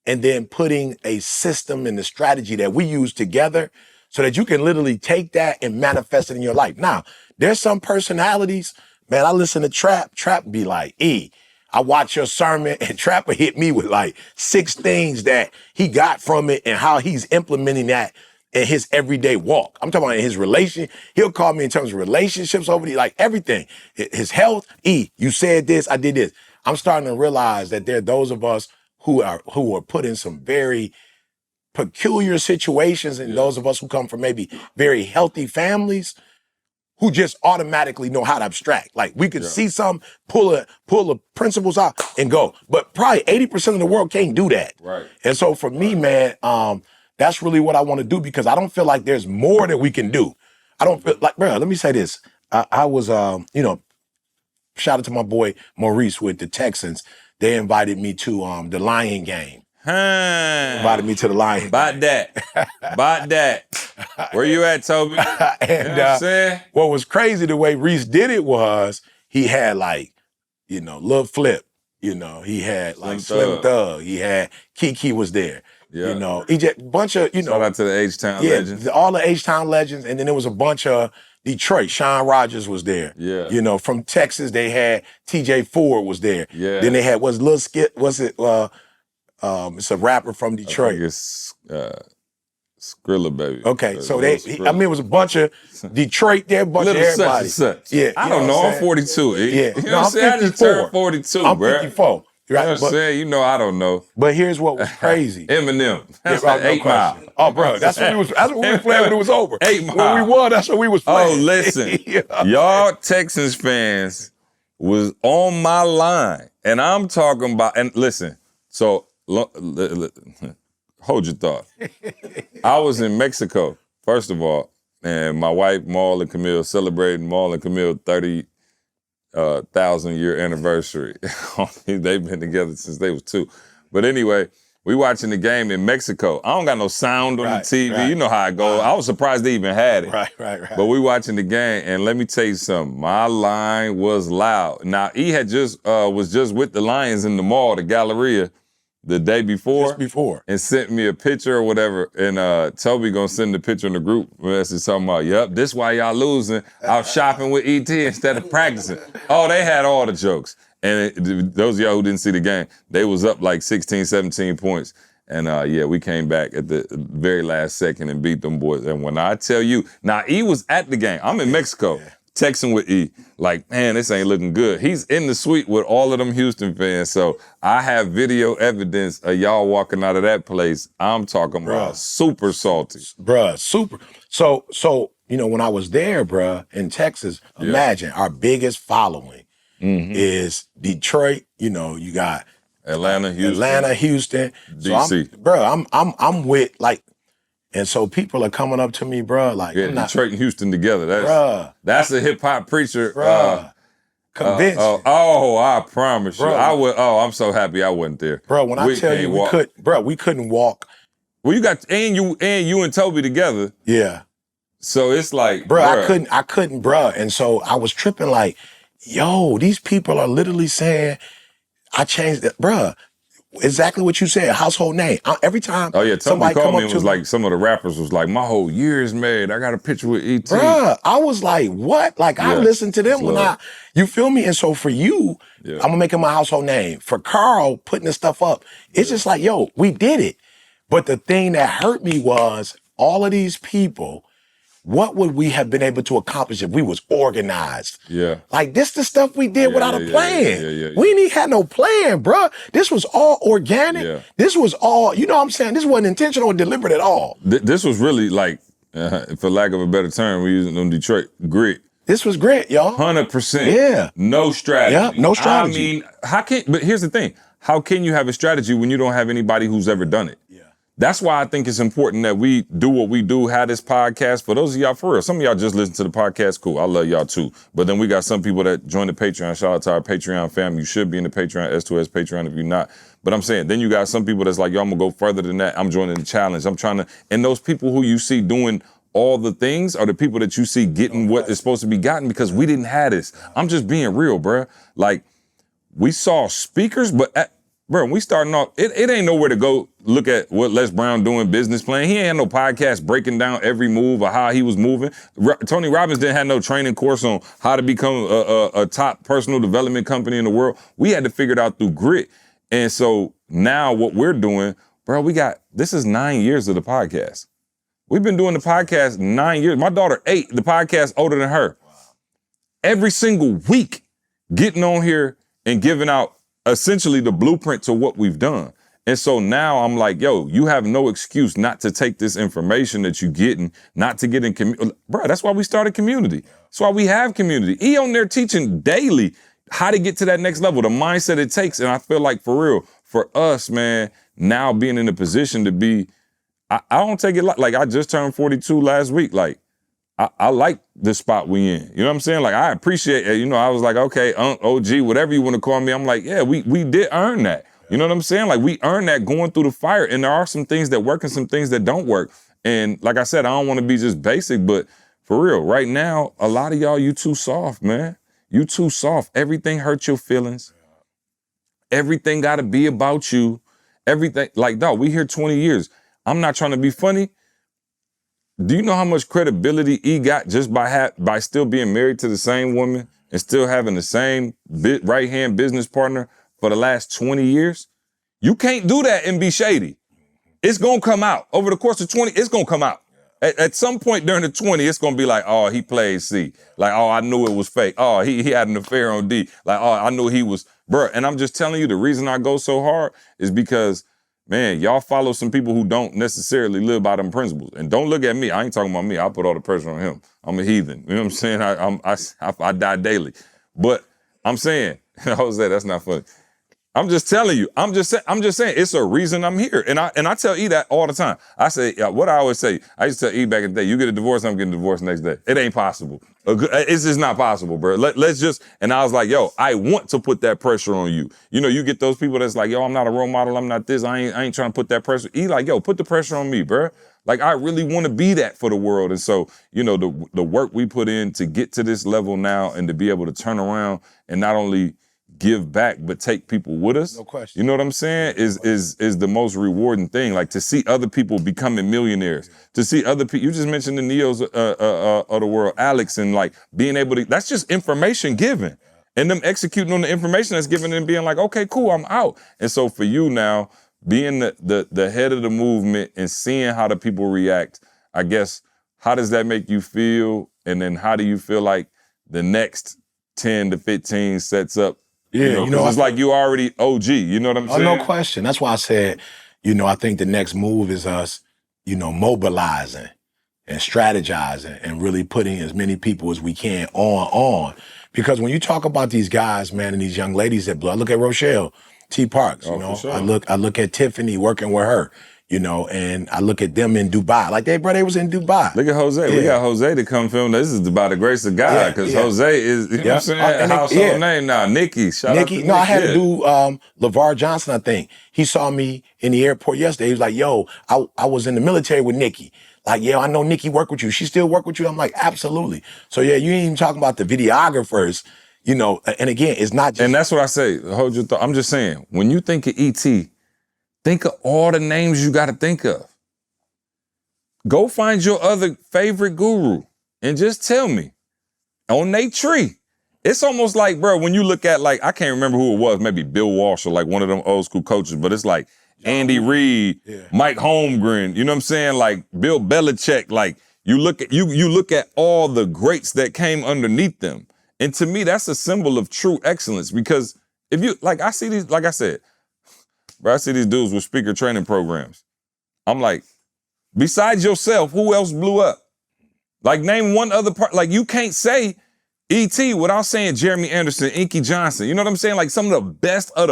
S1: and then putting a system and the strategy that we use together so that you can literally take that and manifest it in your life. Now, there's some personalities, man, I listen to Trap be like, I watch your sermon and Trapper hit me with like 6 things that he got from it and how he's implementing that in his everyday walk. I'm talking about in his relation. He'll call me in terms of relationships like everything. His health, you said this, I did this. I'm starting to realize that there are those of us who are put in some very peculiar situations, and those of us who come from maybe very healthy families who just automatically know how to abstract. Like we could see some, pull the principles out and go. But probably 80% of the world can't do that.
S2: Right.
S1: And so for me, man, that's really what I want to do because I don't feel like there's more that we can do. I don't feel like, bro, let me say this. I was, shout out to my boy Maurice with the Texans. They invited me to the Lion game. Invited me to the Lion
S2: game. About that. Where you at, Toby?
S1: And
S2: you know what I'm saying?
S1: What was crazy, the way Reese did it was he had like, Lil Flip. He had like Slim Thug. He had Kiki was there. Yeah. He just bunch of,
S2: Shout out to the H-Town legends.
S1: All the H-Town legends. And then there was a bunch of Detroit. Sean Rogers was there. Yeah. From Texas, they had TJ Ford was there. Yeah. Then they had, it's a rapper from Detroit.
S2: I think it's Skrilla, baby.
S1: Okay, so it was a bunch of Detroit there, a bunch of everybody.
S2: Such.
S1: Yeah,
S2: I don't know. I'm 42.
S1: Yeah,
S2: you know what I'm saying? I just turned 42,
S1: I'm
S2: bro.
S1: 54.
S2: Right? You know what I'm saying? I don't know.
S1: But here's what was crazy.
S2: Eminem. That's like 8 Mile.
S1: Oh, bro, that's what we was playing when it was over.
S2: 8 Mile.
S1: When we won, that's what we was playing.
S2: Oh, listen. Y'all Texans fans was on my line. And I'm talking about, and listen, so hold your thought. I was in Mexico, first of all, and my wife, Maul and Camille, celebrating Maul and Camille 30,000-year anniversary. They've been together since they was 2. But anyway, we watching the game in Mexico. I don't got no sound on the TV. Right. You know how it goes. I was surprised they even had it.
S1: Right.
S2: But we watching the game, and let me tell you something. My line was loud. Now, he had was just with the Lions in the mall, the Galleria, the day before.
S1: Just before.
S2: And sent me a picture or whatever. And Toby gonna send the picture in the group message talking about, yep, this why y'all losing. Out shopping with ET instead of practicing. Oh, they had all the jokes. And those of y'all who didn't see the game, they was up like 16, 17 points. And we came back at the very last second and beat them boys. And when I tell you, now E was at the game. I'm in Mexico. Texting with E, like, man, this ain't looking good. He's in the suite with all of them Houston fans. So I have video evidence of y'all walking out of that place. I'm talking about super salty.
S1: Bruh, super. So, when I was there, bruh, in Texas, imagine our biggest following is Detroit. You got
S2: Atlanta,
S1: Houston.
S2: DC.
S1: So I'm with like, and so people are coming up to me, bro. Like,
S2: Detroit and Houston together. That's a hip hop preacher.
S1: Convinced.
S2: I promise you. I would. Oh, I'm so happy I wasn't there,
S1: bro. When I tell you we couldn't walk.
S2: Well, you got and you and Toby together.
S1: Yeah.
S2: So it's like,
S1: bro, I couldn't, bro. And so I was tripping like, yo, these people are literally saying I changed it, bro. exactly what you said, household name. Every time
S2: Oh yeah, Tony
S1: somebody
S2: called
S1: come
S2: me
S1: up
S2: and
S1: to
S2: was
S1: me,
S2: like, some of the rappers was like, my whole year is made. I got a picture with E.T.
S1: bruh, I was like, what? Like, I
S2: Yeah,
S1: listened to
S2: it's
S1: them when
S2: love.
S1: you feel me? And so for you,
S2: Yeah.
S1: I'm gonna make it my household name. For Carl putting this stuff up, it's just like, yo, we did it. But the thing that hurt me was all of these people, what would we have been able to accomplish if we was organized?
S2: Yeah.
S1: Like, this the stuff we did without a plan.
S2: Yeah.
S1: We ain't even had no plan, bruh. This was all organic.
S2: Yeah.
S1: This was all, you know what I'm saying? This wasn't intentional or deliberate at all.
S2: This was really like, for lack of a better term, we using them Detroit grit.
S1: This was great, y'all.
S2: 100%.
S1: Yeah.
S2: No strategy.
S1: Yeah, no strategy.
S2: I mean, but here's the thing. How can you have a strategy when you don't have anybody who's ever done it?
S1: Yeah.
S2: That's why I think it's important that we do what we do, have this podcast. For those of y'all, for real, some of y'all just listen to the podcast, cool. I love y'all too. But then we got some people that join the Patreon. Shout out to our Patreon family. You should be in the Patreon, S2S Patreon if you're not. But I'm saying, then you got some people that's like, yo, I'm gonna go further than that. I'm joining the challenge. I'm trying to, and those people who you see doing all the things are the people that you see getting what is supposed to be gotten because we didn't have this. I'm just being real, bruh. Like, we saw speakers, but bro, we starting off, it ain't nowhere to go look at what Les Brown doing business plan. He ain't had no podcast breaking down every move or how he was moving. Tony Robbins didn't have no training course on how to become a top personal development company in the world. We had to figure it out through grit. And so now what we're doing, bro, this is 9 years of the podcast. We've been doing the podcast 9 years. My daughter 8, the podcast older than her. Wow. Every single week getting on here and giving out essentially the blueprint to what we've done. And so now I'm like, yo, you have no excuse not to take this information that you're getting, not to get in community. Bro, that's why we started community. That's why we have community. He on there teaching daily how to get to that next level, the mindset it takes. And I feel like for real, for us, man, now being in a position to be, I don't take it like I just turned 42 last week. Like, I like the spot we in. You know what I'm saying? Like, I appreciate it. You know, I was like, okay, OG, whatever you want to call me. I'm like, yeah, we did earn that. You know what I'm saying? Like, we earned that going through the fire. And there are some things that work and some things that don't work. And like I said, I don't want to be just basic, but for real, right now, a lot of y'all, you too soft, man. You too soft. Everything hurts your feelings. Everything got to be about you. Everything, like, dog, we here 20 years. I'm not trying to be funny. Do you know how much credibility he got just by still being married to the same woman and still having the same right-hand business partner for the last 20 years? You can't do that and be shady. It's going to come out. Over the course of 20, it's going to come out. At some point during the 20, it's going to be like, oh, he played C. Like, oh, I knew it was fake. Oh, he had an affair on D. Like, oh, I knew he was, bruh. And I'm just telling you, the reason I go so hard is because, man, y'all follow some people who don't necessarily live by them principles. And don't look at me. I ain't talking about me. I put all the pressure on him. I'm a heathen. You know what I'm saying? I die daily. But I'm saying, Jose, that's not funny. I'm just telling you. I'm just saying. It's a reason I'm here, and I tell E that all the time. I say what I always say. I used to tell E back in the day. You get a divorce, I'm getting a divorce next day. It ain't possible. It's just not possible, bro. Let's just. And I was like, yo, I want to put that pressure on you. You know, you get those people that's like, yo, I'm not a role model. I'm not this. I ain't trying to put that pressure. E like, yo, put the pressure on me, bro. Like, I really want to be that for the world. And so, you know, the work we put in to get to this level now and to be able to turn around and not only give back, but take people with us.
S1: No question.
S2: You know what I'm saying? Is the most rewarding thing. Like, to see other people becoming millionaires, to see other people. You just mentioned the Neos of the world, Alex, and like being able to. That's just information given, and them executing on the information that's given and being like, okay, cool, I'm out. And so for you now, being the head of the movement and seeing how the people react, I guess, how does that make you feel? And then how do you feel like the next 10 to 15 sets up?
S1: Yeah,
S2: you know, it's like you already OG, you know what I'm saying?
S1: No question. That's why I said, you know, I think the next move is us, you know, mobilizing and strategizing and really putting as many people as we can on. Because when you talk about these guys, man, and these young ladies that blow, I look at Rochelle T. Parks, you know, sure. I look at Tiffany working with her. You know, and I look at them in Dubai. Like, they was in Dubai.
S2: Look at Jose. Yeah. We got Jose to come film. This is by the grace of God, because Jose is, you know what I'm saying, household name now. Nikki, shout out to Nikki.
S1: No, I had to do LeVar Johnson, I think. He saw me in the airport yesterday. He was like, yo, I was in the military with Nikki. Like, yeah, I know Nikki worked with you. She still work with you? I'm like, absolutely. So, yeah, you ain't even talking about the videographers, you know, and again, it's not just...
S2: And that's what I say. Hold your thought. I'm just saying, when you think of E.T., Think of all the names you got to think of. Go find your other favorite guru and just tell me on they tree. It's almost like, bro, when you look at like, I can't remember who it was, maybe Bill Walsh or like one of them old school coaches, but it's like Andy Reid, Mike Holmgren, you know what I'm saying? Like Bill Belichick, like you look at all the greats that came underneath them. And to me, that's a symbol of true excellence because if you, like I see these, like I said, bro, I see these dudes with speaker training programs. I'm like, besides yourself, who else blew up? Like name one other part, like you can't say E.T. without saying Jeremy Anderson, Inky Johnson. You know what I'm saying? Like some of the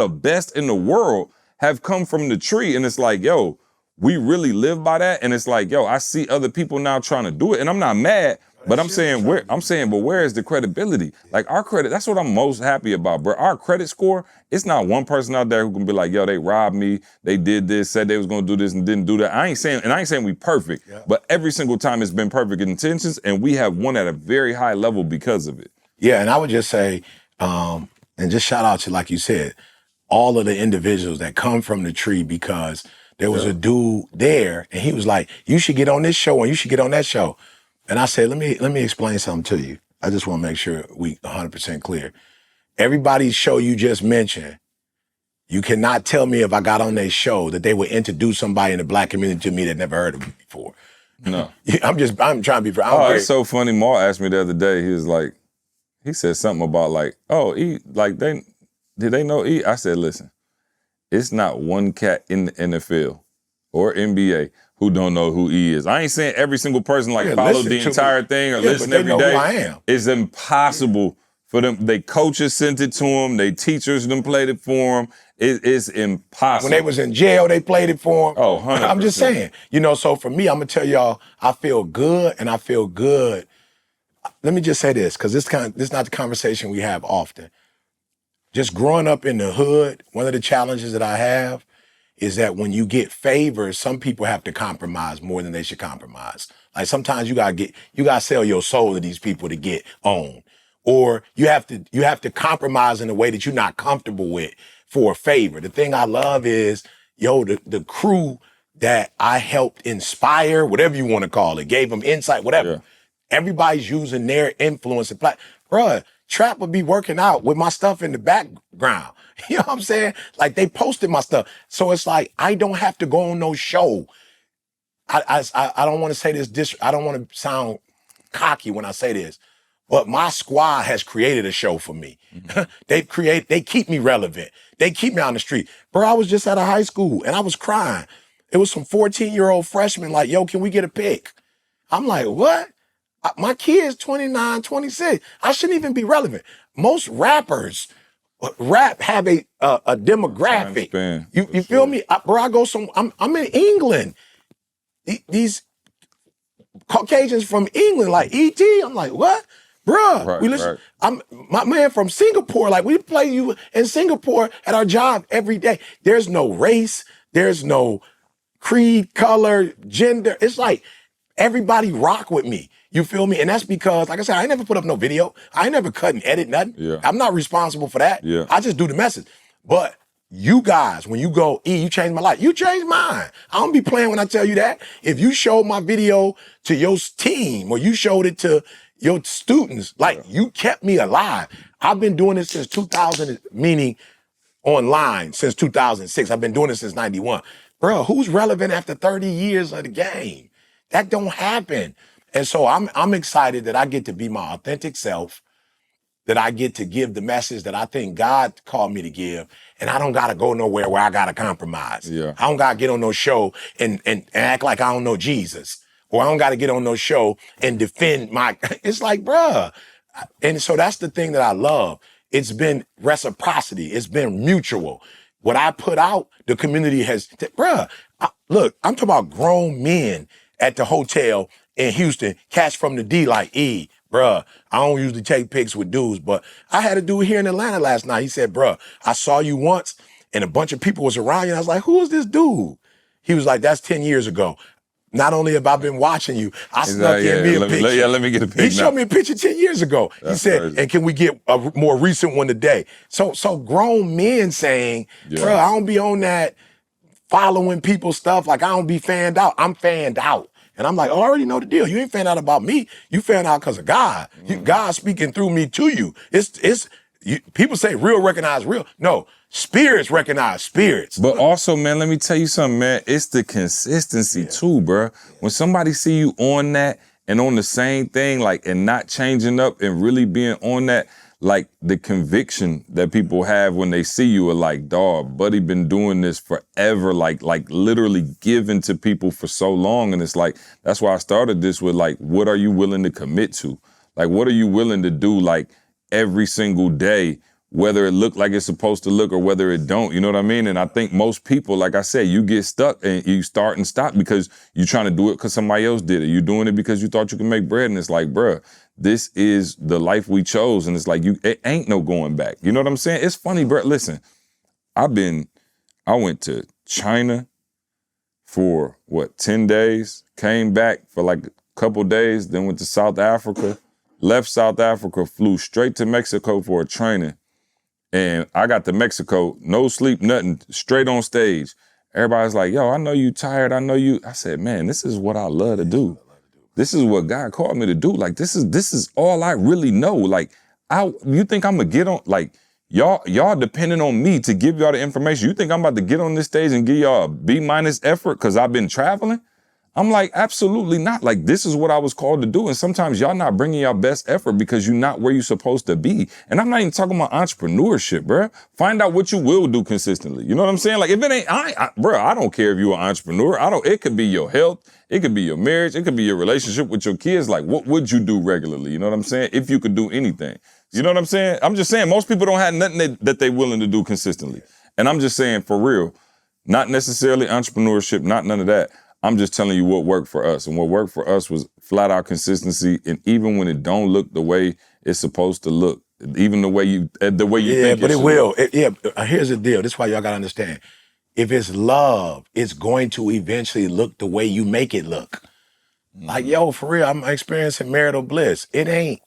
S2: best in the world have come from the tree. And it's like, yo, we really live by that. And it's like, yo, I see other people now trying to do it. And I'm not mad, but I'm saying, but where is the credibility? Like our credit, that's what I'm most happy about, bro. Our credit score, it's not one person out there who can be like, yo, they robbed me, they did this, said they was gonna do this and didn't do that. I ain't saying we perfect, but every single time it's been perfect intentions and we have won at a very high level because of it.
S1: Yeah, and I would just say, and just shout out to, like you said, all of the individuals that come from the tree because there was a dude there and he was like, you should get on this show and you should get on that show. And I said, let me explain something to you. I just want to make sure we 100% clear. Everybody's show you just mentioned, you cannot tell me if I got on their show that they would introduce somebody in the Black community to me that never heard of me before.
S2: No.
S1: I'm trying to be.
S2: It's so funny. Maul asked me the other day, he said something about like, oh, E, like did they know E? I said, listen, it's not one cat in the NFL or NBA who don't know who E is. I ain't saying every single person follow the entire thing or listen every day. Who I am. It's impossible for them. They coaches sent it to them. They teachers them played it for them. It's impossible.
S1: When they was in jail, they played it for them.
S2: Oh, 100%.
S1: I'm just saying. So for me, I'm gonna tell y'all, I feel good and I feel good. Let me just say this, because this is not the conversation we have often. Just growing up in the hood, one of the challenges that I have is that when you get favors, some people have to compromise more than they should compromise. Like sometimes you gotta sell your soul to these people to get on. Or you have to compromise in a way that you're not comfortable with for a favor. The thing I love is, the crew that I helped inspire, whatever you want to call it, gave them insight, whatever. Yeah. Everybody's using their influence and bruh, Trap would be working out with my stuff in the background. You know what I'm saying? Like they posted my stuff. So it's like, I don't have to go on no show. I don't want to say this, I don't want to sound cocky when I say this, but my squad has created a show for me. Mm-hmm. They keep me relevant. They keep me on the street. Bro, I was just out of high school and I was crying. It was some 14-year-old freshmen like, yo, can we get a pic? I'm like, what? My kid's 29, 26. I shouldn't even be relevant. Most rappers have a demographic. You feel me? Bro, I'm in England. These Caucasians from England, like E.T., I'm like, what? Bruh, my man from Singapore, like we play you in Singapore at our job every day. There's no race, there's no creed, color, gender. It's like everybody rock with me. You feel me? And that's because, like I said, I ain't never put up no video. I ain't never cut and edit nothing. Yeah. I'm not responsible for that. Yeah. I just do the message. But you guys, when you go, E, you changed my life. You changed mine. I don't be playing when I tell you that. If you showed my video to your team or you showed it to your students, like you kept me alive. I've been doing this since 2000, meaning online, since 2006. I've been doing this since 91. Bro, who's relevant after 30 years of the game? That don't happen. And so I'm excited that I get to be my authentic self, that I get to give the message that I think God called me to give, and I don't gotta go nowhere where I gotta compromise. Yeah. I don't gotta get on no show and act like I don't know Jesus, or I don't gotta get on no show and defend my. It's like, bruh. And so that's the thing that I love. It's been reciprocity. It's been mutual. What I put out, the community has. Bruh, look, I'm talking about grown men at the hotel in Houston, catch from the D like, E, bruh, I don't usually take pics with dudes, but I had a dude here in Atlanta last night. He said, bruh, I saw you once and a bunch of people was around you. And I was like, who is this dude? He was like, that's 10 years ago. Not only have I been watching you, I snuck in me a picture.
S2: Let me get a picture.
S1: He showed me a picture 10 years ago. That's he said, crazy. And can we get a more recent one today? So grown men saying, bruh, I don't be on that following people's stuff. Like I don't be fanned out. I'm fanned out. And I'm like, oh, I already know the deal. You ain't fanned out about me. You fanned out because of God. God speaking through me to you. People say real recognize real. No, spirits recognize spirits.
S2: But also, man, let me tell you something, man. It's the consistency too, bro. When somebody see you on that and on the same thing, like, and not changing up and really being on that, like the conviction that people have when they see you are like, dog, buddy been doing this forever, like literally giving to people for so long. And it's like, that's why I started this with like, what are you willing to commit to? Like, what are you willing to do like every single day, whether it look like it's supposed to look or whether it don't, you know what I mean? And I think most people, like I said, you get stuck and you start and stop because you're trying to do it because somebody else did it. You're doing it because you thought you could make bread. And it's like, bruh, this is the life we chose. And it's like, it ain't no going back. You know what I'm saying? It's funny, bruh. Listen, I went to China for 10 days, came back for like a couple days, then went to South Africa, left South Africa, flew straight to Mexico for a training. And I got to Mexico, no sleep, nothing, straight on stage. Everybody's like, yo, I know you tired. I know you. I said, man, this is what I love to do. This is what God called me to do. Like, this is all I really know. Like, you think I'm gonna get on, like, y'all depending on me to give y'all the information. You think I'm about to get on this stage and give y'all a B- effort because I've been traveling? I'm like, absolutely not. Like, this is what I was called to do. And sometimes y'all not bringing y'all best effort because you're not where you're supposed to be. And I'm not even talking about entrepreneurship, bruh. Find out what you will do consistently. You know what I'm saying? Like, if it ain't, bruh, I don't care if you're an entrepreneur. it could be your health. It could be your marriage. It could be your relationship with your kids. Like, what would you do regularly? You know what I'm saying? If you could do anything. You know what I'm saying? I'm just saying, most people don't have nothing that they willing to do consistently. And I'm just saying, for real, not necessarily entrepreneurship, not none of that. I'm just telling you what worked for us. And what worked for us was flat out consistency. And even when it don't look the way it's supposed to look, even the way you think
S1: Yeah, but it will. Here's the deal. This is why y'all gotta understand. If it's love, it's going to eventually look the way you make it look. Like, yo, for real, I'm experiencing marital bliss. It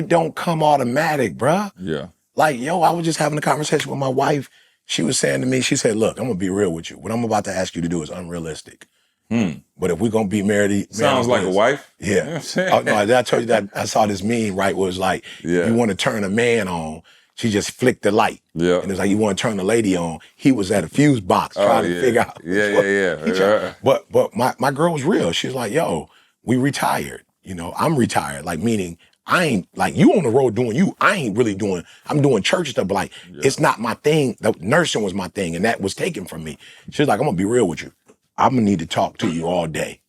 S1: don't come automatic, bruh.
S2: Yeah.
S1: Like, yo, I was just having a conversation with my wife. She was saying to me, she said, look, I'm gonna be real with you. What I'm about to ask you to do is unrealistic. But if we're gonna be married,
S2: sounds like a wife.
S1: Yeah.
S2: You know what I'm saying?
S1: Oh, no, I told you that I saw this meme, right, where it's like, you want to turn a man on, she just flicked the light.
S2: Yeah.
S1: And it's like, you want to turn the lady on, he was at a fuse box trying to figure out. But my girl was real. She was like, yo, we retired. You know, I'm retired. Like, meaning, I ain't, like, you on the road doing you. I ain't really doing, I'm doing church stuff, but like, it's not my thing. The nursing was my thing, and that was taken from me. She was like, I'm gonna be real with you. I'm gonna need to talk to you all day.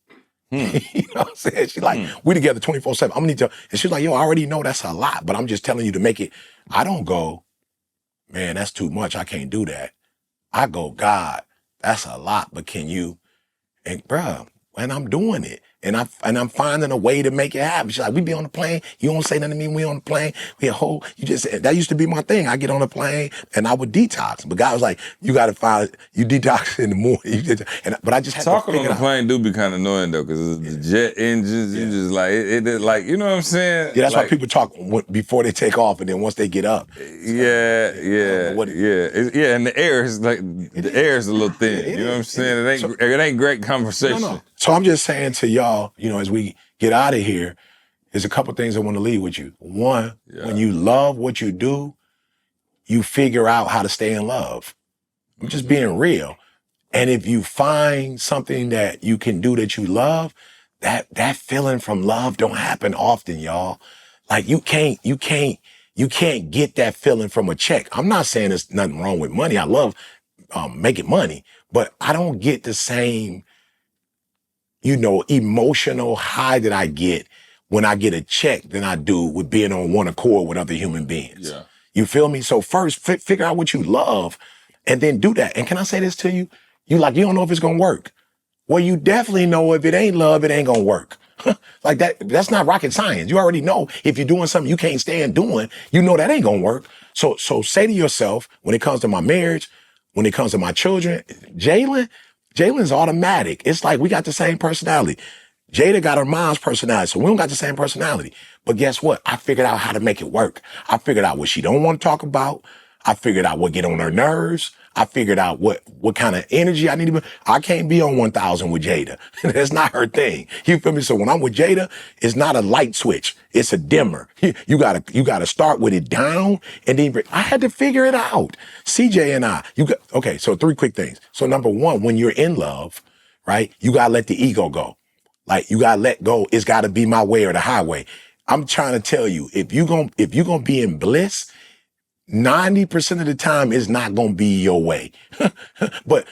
S1: You know what I'm saying? She's like, we together 24/7. I'm gonna need to, and she's like, yo, I already know that's a lot, but I'm just telling you to make it. I don't go, man, that's too much. I can't do that. I go, God, that's a lot, but can you? And bruh, and I'm doing it. And I'm finding a way to make it happen. She's like, we be on the plane. You don't say nothing to me when we on the plane. That used to be my thing. I get on the plane and I would detox. But God was like, you got to find, you detox in the morning. But I just had
S2: Talking
S1: to
S2: on the plane do be kind of annoying though, because the jet engines, you just like, it like, you know what I'm saying?
S1: Yeah, that's
S2: like,
S1: why people talk before they take off and then once they get up.
S2: Yeah. And the air is like, the air is a little thin. You know what I'm saying? It ain't great conversation.
S1: No. So I'm just saying to y'all, you know, as we get out of here, there's a couple things I want to leave with you. One, when you love what you do, you figure out how to stay in love. I'm just being real. And if you find something that you can do that you love, that feeling from love don't happen often, y'all. Like you can't get that feeling from a check. I'm not saying there's nothing wrong with money. I love making money, but I don't get the same, you know, emotional high that I get when I get a check than I do with being on one accord with other human beings.
S2: Yeah.
S1: You feel me? So first, figure out what you love and then do that. And can I say this to you? You don't know if it's gonna work. Well, you definitely know if it ain't love, it ain't gonna work. Like that's not rocket science. You already know if you're doing something you can't stand doing, you know that ain't gonna work. So say to yourself, when it comes to my marriage, when it comes to my children, Jalen's automatic. It's like we got the same personality. Jada got her mom's personality, so we don't got the same personality. But guess what? I figured out how to make it work. I figured out what she don't want to talk about. I figured out what get on her nerves. I figured out what kind of energy I need to be. I can't be on 1000 with Jada. That's not her thing. You feel me? So when I'm with Jada, it's not a light switch. It's a dimmer. You gotta start with it down and then I had to figure it out. CJ and I, okay, so 3 quick things. So number 1, when you're in love, right, you gotta let the ego go. Like you gotta let go. It's gotta be my way or the highway. I'm trying to tell you, if you're gonna be in bliss, 90% of the time it's not gonna be your way. but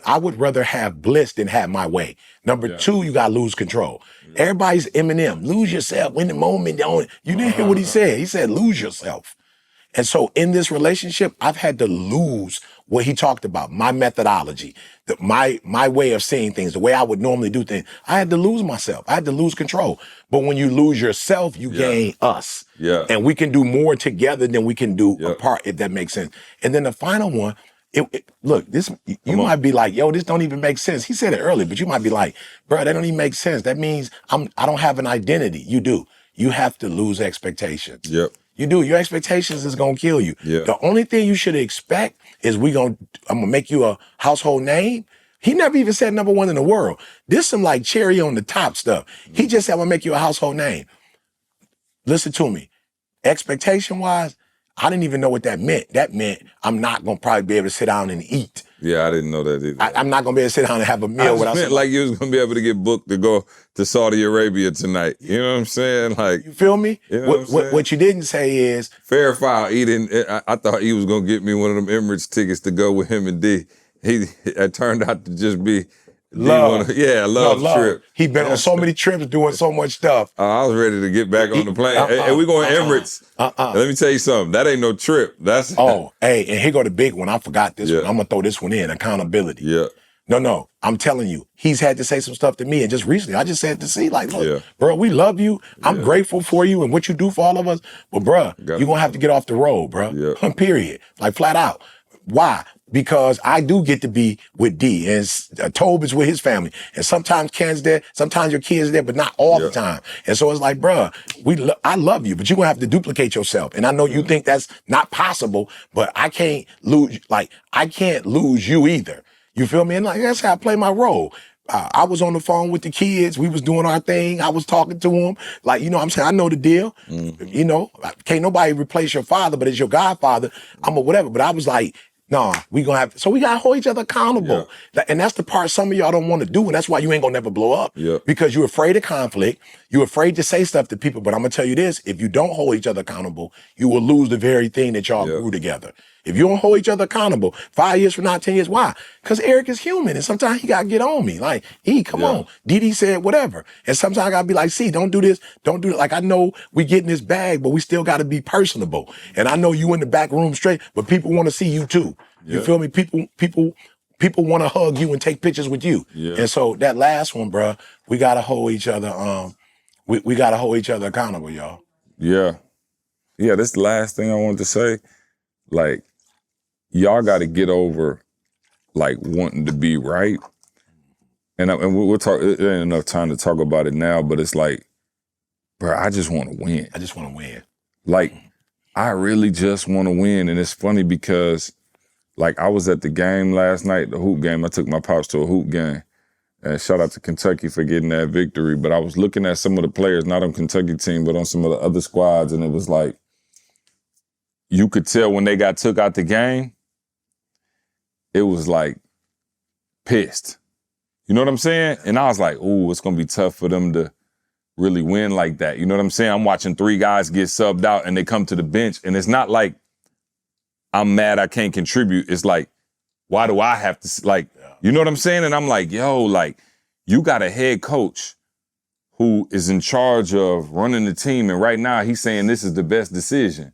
S1: I would rather have bliss than have my way. Number 2, you gotta lose control. Everybody's Eminem. Lose yourself in the moment. You didn't hear what he said. He said, lose yourself. And so in this relationship, I've had to lose what he talked about, my methodology, my way of seeing things, the way I would normally do things. I had to lose myself. I had to lose control. But when you lose yourself, you gain us.
S2: Yeah.
S1: And we can do more together than we can do apart, if that makes sense. And then the final one, look, this you might be like, yo, this don't even make sense. He said it earlier, but you might be like, bro, that don't even make sense. That means I don't have an identity. You do. You have to lose expectations.
S2: Yep.
S1: You do. Your expectations is gonna kill you.
S2: Yeah.
S1: The only thing you should expect is I'm gonna make you a household name. He never even said number 1 in the world. This some like cherry on the top stuff. He just said, I'm gonna make you a household name. Listen to me. Expectation wise, I didn't even know what that meant. That meant I'm not gonna probably be able to sit down and eat.
S2: Yeah, I didn't know that either.
S1: I'm not gonna be able to sit down and have a meal without
S2: meant like you was gonna be able to get booked to go to Saudi Arabia tonight. You know what I'm saying? Like,
S1: you feel me?
S2: You know
S1: what you didn't say is
S2: fair foul eating. I thought he was gonna get me one of them Emirates tickets to go with him and D. It turned out to just be
S1: love.
S2: Love trip.
S1: He been on so many trips doing so much stuff.
S2: I was ready to get back on the plane. Hey, we going Emirates. Let me tell you something. That ain't no trip. That's
S1: hey, and here go the big one. I forgot this one. I'm gonna throw this one in. Accountability.
S2: Yeah.
S1: No. I'm telling you, he's had to say some stuff to me. And just recently, I just said to C, like, look, bro, we love you. I'm grateful for you and what you do for all of us. But, bro, you're going to have to get off the road, bro.
S2: Yeah.
S1: Period. Like, flat out. Why? Because I do get to be with D, and Tobe is with his family. And sometimes Ken's there, sometimes your kid's there, but not all the time. And so it's like, bro, I love you, but you're going to have to duplicate yourself. And I know you think that's not possible, but I can't lose you either. You feel me? And like, that's how I play my role. I was on the phone with the kids. We was doing our thing. I was talking to them. Like, you know what I'm saying? I know the deal. You know, can't nobody replace your father, but as your godfather, I'm a whatever. But I was like, nah, we got to hold each other accountable. And that's the part some of y'all don't want to do. And that's why you ain't going to never blow up. Because you're afraid of conflict. You're afraid to say stuff to people. But I'm going to tell you this, if you don't hold each other accountable, you will lose the very thing that y'all grew together. If you don't hold each other accountable, 5 years from now, 10 years, why? Because Eric is human, and sometimes he got to get on me. Like, come on. Didi said whatever. And sometimes I got to be like, see, don't do this, don't do that. Like, I know we get in this bag, but we still got to be personable. And I know you in the back room straight, but people want to see you too. You feel me? People want to hug you and take pictures with you. And so that last one, bro, we got to hold each other, we got to hold each other accountable, y'all.
S2: Yeah, this the last thing I wanted to say. Like, y'all got to get over, like, wanting to be right. And we'll talk, it ain't enough time to talk about it now, but it's like, bro, I just want to win.
S1: I just want to win.
S2: Like, I really just want to win. And it's funny because, like, I was at the game last night, the hoop game. I took my pops to a hoop game. And shout out to Kentucky for getting that victory. But I was looking at some of the players, not on Kentucky team, but on some of the other squads, and it was like, you could tell when they got took out the game, it was like pissed. You know what I'm saying? And I was like, ooh, it's going to be tough for them to really win like that. You know what I'm saying? I'm watching 3 guys get subbed out and they come to the bench, and it's not like I'm mad I can't contribute. It's like, why do I have to, like, you know what I'm saying? And I'm like, yo, like, you got a head coach who is in charge of running the team, and right now he's saying this is the best decision.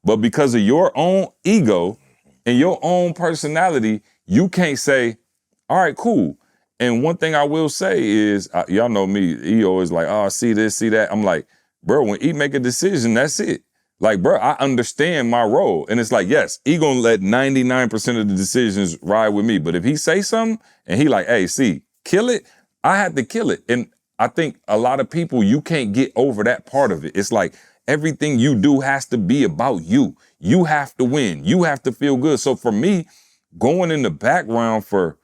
S2: But because of your own ego and your own personality, you can't say, all right, cool. And one thing I will say is, y'all know me, he always like, oh, see this, see that. I'm like, bro, when he make a decision, that's it. Like, bro, I understand my role. And it's like, yes, he gonna let 99% of the decisions ride with me. But if he say something and he like, hey, see, kill it, I had to kill it. And I think a lot of people, you can't get over that part of it. It's like, everything you do has to be about you. You have to win. You have to feel good. So for me, going in the background for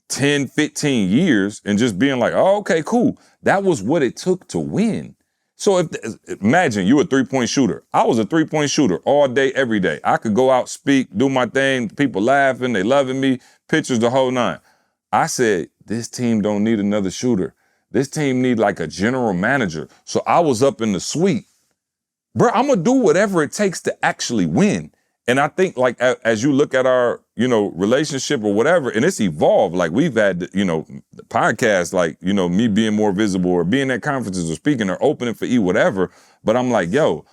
S2: 10, 15 years and just being like, oh, okay, cool. That was what it took to win. So imagine you a 3-point shooter. I was a 3-point shooter all day, every day. I could go out, speak, do my thing, people laughing, they loving me, pictures, the whole nine. I said, this team don't need another shooter. This team need like a general manager. So I was up in the suite. Bro, I'm gonna do whatever it takes to actually win. And I think like as you look at our, relationship or whatever, and it's evolved, like we've had, podcasts, like, me being more visible or being at conferences or speaking or opening for whatever. But I'm like, yo,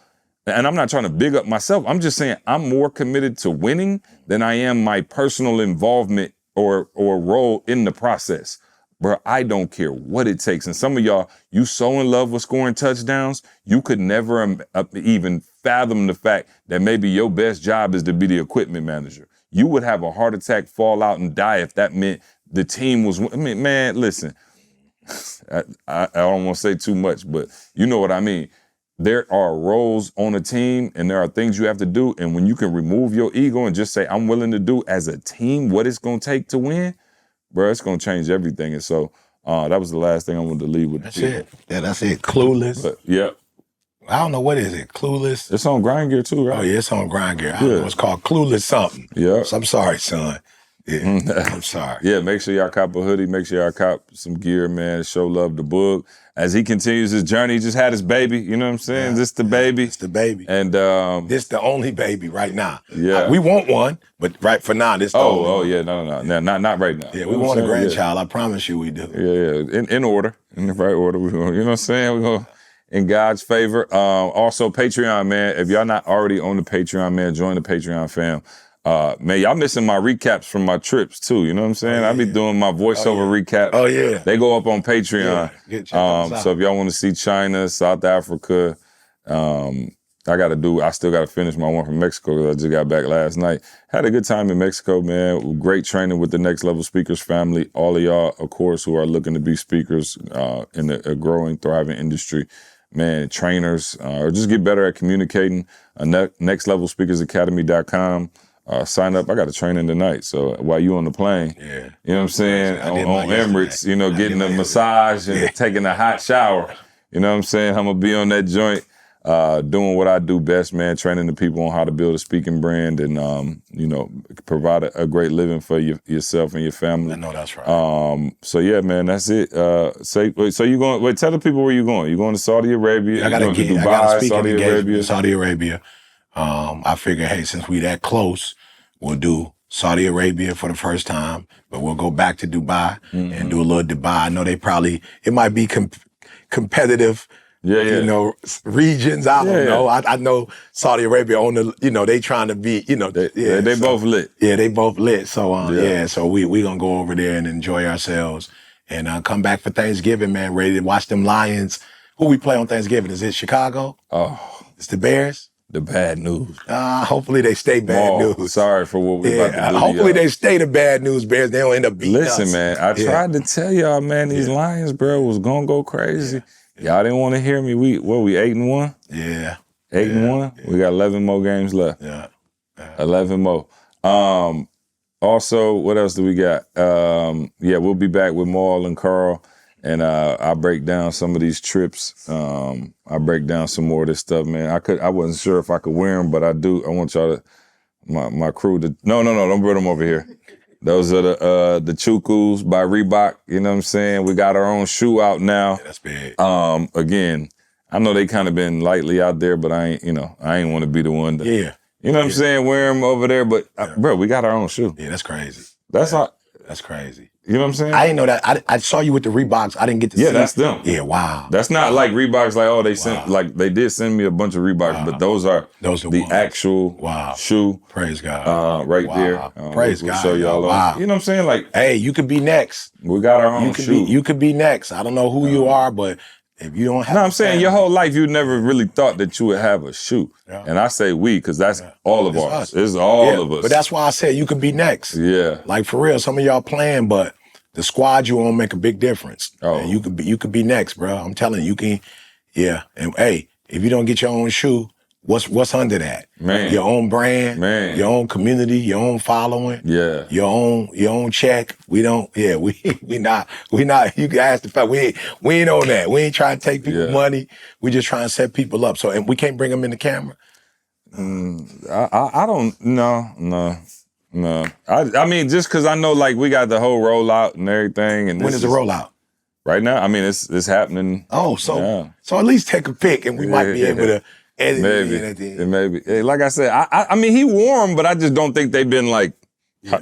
S2: and I'm not trying to big up myself. I'm just saying I'm more committed to winning than I am my personal involvement or role in the process. Bro, I don't care what it takes. And some of y'all, you so in love with scoring touchdowns, you could never even fathom the fact that maybe your best job is to be the equipment manager. You would have a heart attack, fall out, and die if that meant the team was, man, listen, I don't want to say too much, but you know what I mean. There are roles on a team and there are things you have to do. And when you can remove your ego and just say, I'm willing to do as a team what it's going to take to win, bro, it's going to change everything. And so that was the last thing I wanted to leave with.
S1: That's it. Yeah, that's it. Clueless.
S2: But, yeah.
S1: I don't know, what is it? Clueless?
S2: It's on Grind Gear too, right?
S1: Oh, yeah, it's on Grind Gear. I don't know, it's called Clueless something.
S2: Yeah.
S1: So I'm sorry, son. Yeah, I'm sorry.
S2: Yeah, make sure y'all cop a hoodie. Make sure y'all cop some gear, man. Show love to Boog. As he continues his journey, he just had his baby. You know what I'm saying? This the baby.
S1: It's the baby.
S2: And
S1: this the only baby right now.
S2: Yeah.
S1: We want one, but right for now, this the only one.
S2: Oh, yeah, no, not right now.
S1: Yeah, we want a grandchild. Yeah. I promise you we do.
S2: Yeah. In order. In the right order. You know what I'm saying? We're going in God's favor. Also, Patreon, man. If y'all not already on the Patreon, man, join the Patreon fam. Man, y'all missing my recaps from my trips too. You know what I'm saying? I be doing my voiceover recaps.
S1: Oh yeah.
S2: They go up on Patreon.
S1: Yeah,
S2: so if y'all want to see China, South Africa, I still gotta finish my one from Mexico because I just got back last night. Had a good time in Mexico, man. Great training with the Next Level Speakers family. All of y'all, of course, who are looking to be speakers in a growing, thriving industry. Man, trainers, or just get better at communicating. NextLevelSpeakersAcademy.com. Sign up. I got a training tonight. So while you on the plane, you know what I'm saying? On Emirates, getting a massage and taking a hot shower. You know what I'm saying? I'm going to be on that joint, doing what I do best, man, training the people on how to build a speaking brand and, provide a great living for yourself and your family.
S1: I know that's right.
S2: So yeah, man, that's it. So you going, tell the people where you going. You going to Saudi Arabia?
S1: I got to
S2: get Dubai,
S1: Saudi Arabia. Saudi Arabia. I figure, hey, since we that close, we'll do Saudi Arabia for the first time, but we'll go back to Dubai and do a little Dubai. I know it might be competitive, regions. I don't know. I know Saudi Arabia on the, they trying to be,
S2: they both lit.
S1: Yeah, they both lit. So, so we going to go over there and enjoy ourselves and come back for Thanksgiving, man, ready to watch them Lions. Who we play on Thanksgiving? Is it Chicago?
S2: Oh.
S1: It's the Bears?
S2: The bad news.
S1: Hopefully they stay bad news.
S2: Sorry for what we're about to do.
S1: Hopefully they stay the bad news Bears. They don't end up beating us.
S2: Listen, man, I tried to tell y'all, man, these Lions, bro, was going to go crazy. Y'all didn't want to hear me. We 8-1?
S1: Yeah.
S2: 8-1? Yeah. We got 11 more games left.
S1: Yeah.
S2: 11 more. Also, what else do we got? We'll be back with Maul and Carl. And I break down some of these trips. I break down some more of this stuff, man. I wasn't sure if I could wear them, but I do. I want y'all to, my crew to. No, don't bring them over here. Those are the Chukus by Reebok. You know what I'm saying? We got our own shoe out now.
S1: Yeah, that's big.
S2: Again, I know they kind of been lightly out there, but I ain't want to be the one to.
S1: Yeah.
S2: You know what I'm saying? Wear them over there, but bro, we got our own shoe.
S1: Yeah, that's crazy.
S2: That's
S1: crazy.
S2: You know what I'm saying?
S1: I didn't know that. I saw you with the Reeboks. I didn't get to see.
S2: Yeah, that's them.
S1: Yeah, wow.
S2: That's not like Reeboks. Like, they sent, like they did send me a bunch of Reeboks, but those are the ones. Actual shoe.
S1: Praise God.
S2: Right there.
S1: Praise
S2: we'll
S1: God.
S2: Show y'all.
S1: Wow.
S2: You know what I'm saying? Like,
S1: hey, you could be next.
S2: We got our own shoe.
S1: You could be next. I don't know who you are, but if you don't have.
S2: No, I'm saying your whole life you never really thought that you would have a shoe. Yeah. And I say we because that's all of us. It's all of us.
S1: But that's why I said you could be next.
S2: Yeah.
S1: Like for real, some of y'all playing, but the squad you on make a big difference. Oh. And you could be next, bro. I'm telling you, you can. Yeah. And hey, If you don't get your own shoe, what's under that?
S2: Man.
S1: Your own brand,
S2: Man.
S1: your own community, your own following, your own check. We not, you can ask the fact, we ain't on that. We ain't trying to take people money. We just trying to set people up. So, and we can't bring them in the camera.
S2: I don't, no. I mean, just because I know, like, we got the whole rollout and everything. And
S1: when is the rollout?
S2: Right now? I mean, it's happening.
S1: Oh, so at least take a pic and we might be able to edit it.
S2: Maybe. Hey, like I said, I mean, he wore them, but I just don't think they've been like,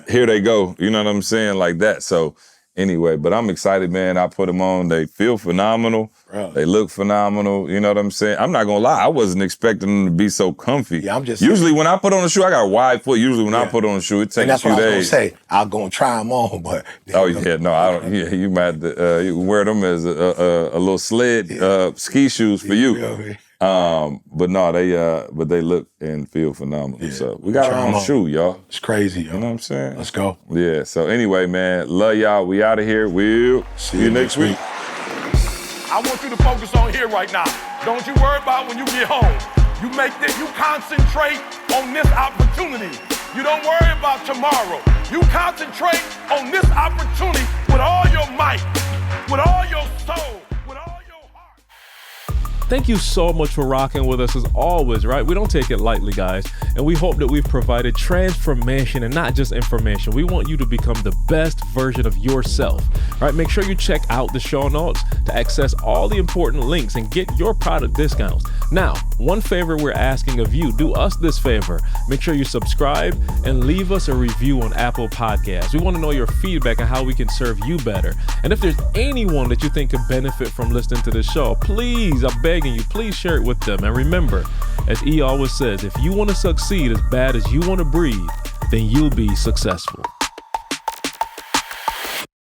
S2: here they go. You know what I'm saying? Like that. So anyway, but I'm excited, man. I put them on. They feel phenomenal. Bro. They look phenomenal. You know what I'm saying? I'm not going to lie. I wasn't expecting them to be so comfy.
S1: Yeah, I'm just
S2: usually when I put on a shoe, I got a wide foot. Usually when I put on a shoe, it takes a few days.
S1: And that's what I was going to say. I'll go and try them on, but...
S2: Oh, yeah. No, I don't. Yeah, you might have to you wear them as a little sled ski shoes for you. But no, they look and feel phenomenal. Yeah. So we got our own shoe, y'all.
S1: It's crazy, yo.
S2: You know what I'm saying?
S1: Let's go.
S2: Yeah. So anyway, man, love y'all. We out of here. We'll see you next week.
S4: I want you to focus on here right now. Don't you worry about when you get home. You concentrate on this opportunity. You don't worry about tomorrow. You concentrate on this opportunity with all your might, with all your soul.
S3: Thank you so much for rocking with us as always, right? We don't take it lightly, guys. And we hope that we've provided transformation and not just information. We want you to become the best version of yourself, right? Make sure you check out the show notes to access all the important links and get your product discounts. Now, one favor we're asking of you, do us this favor. Make sure you subscribe and leave us a review on Apple Podcasts. We want to know your feedback on how we can serve you better. And if there's anyone that you think could benefit from listening to this show, please, I'm begging you, please share it with them. And remember, as E always says, if you want to succeed as bad as you want to breathe, then you'll be successful.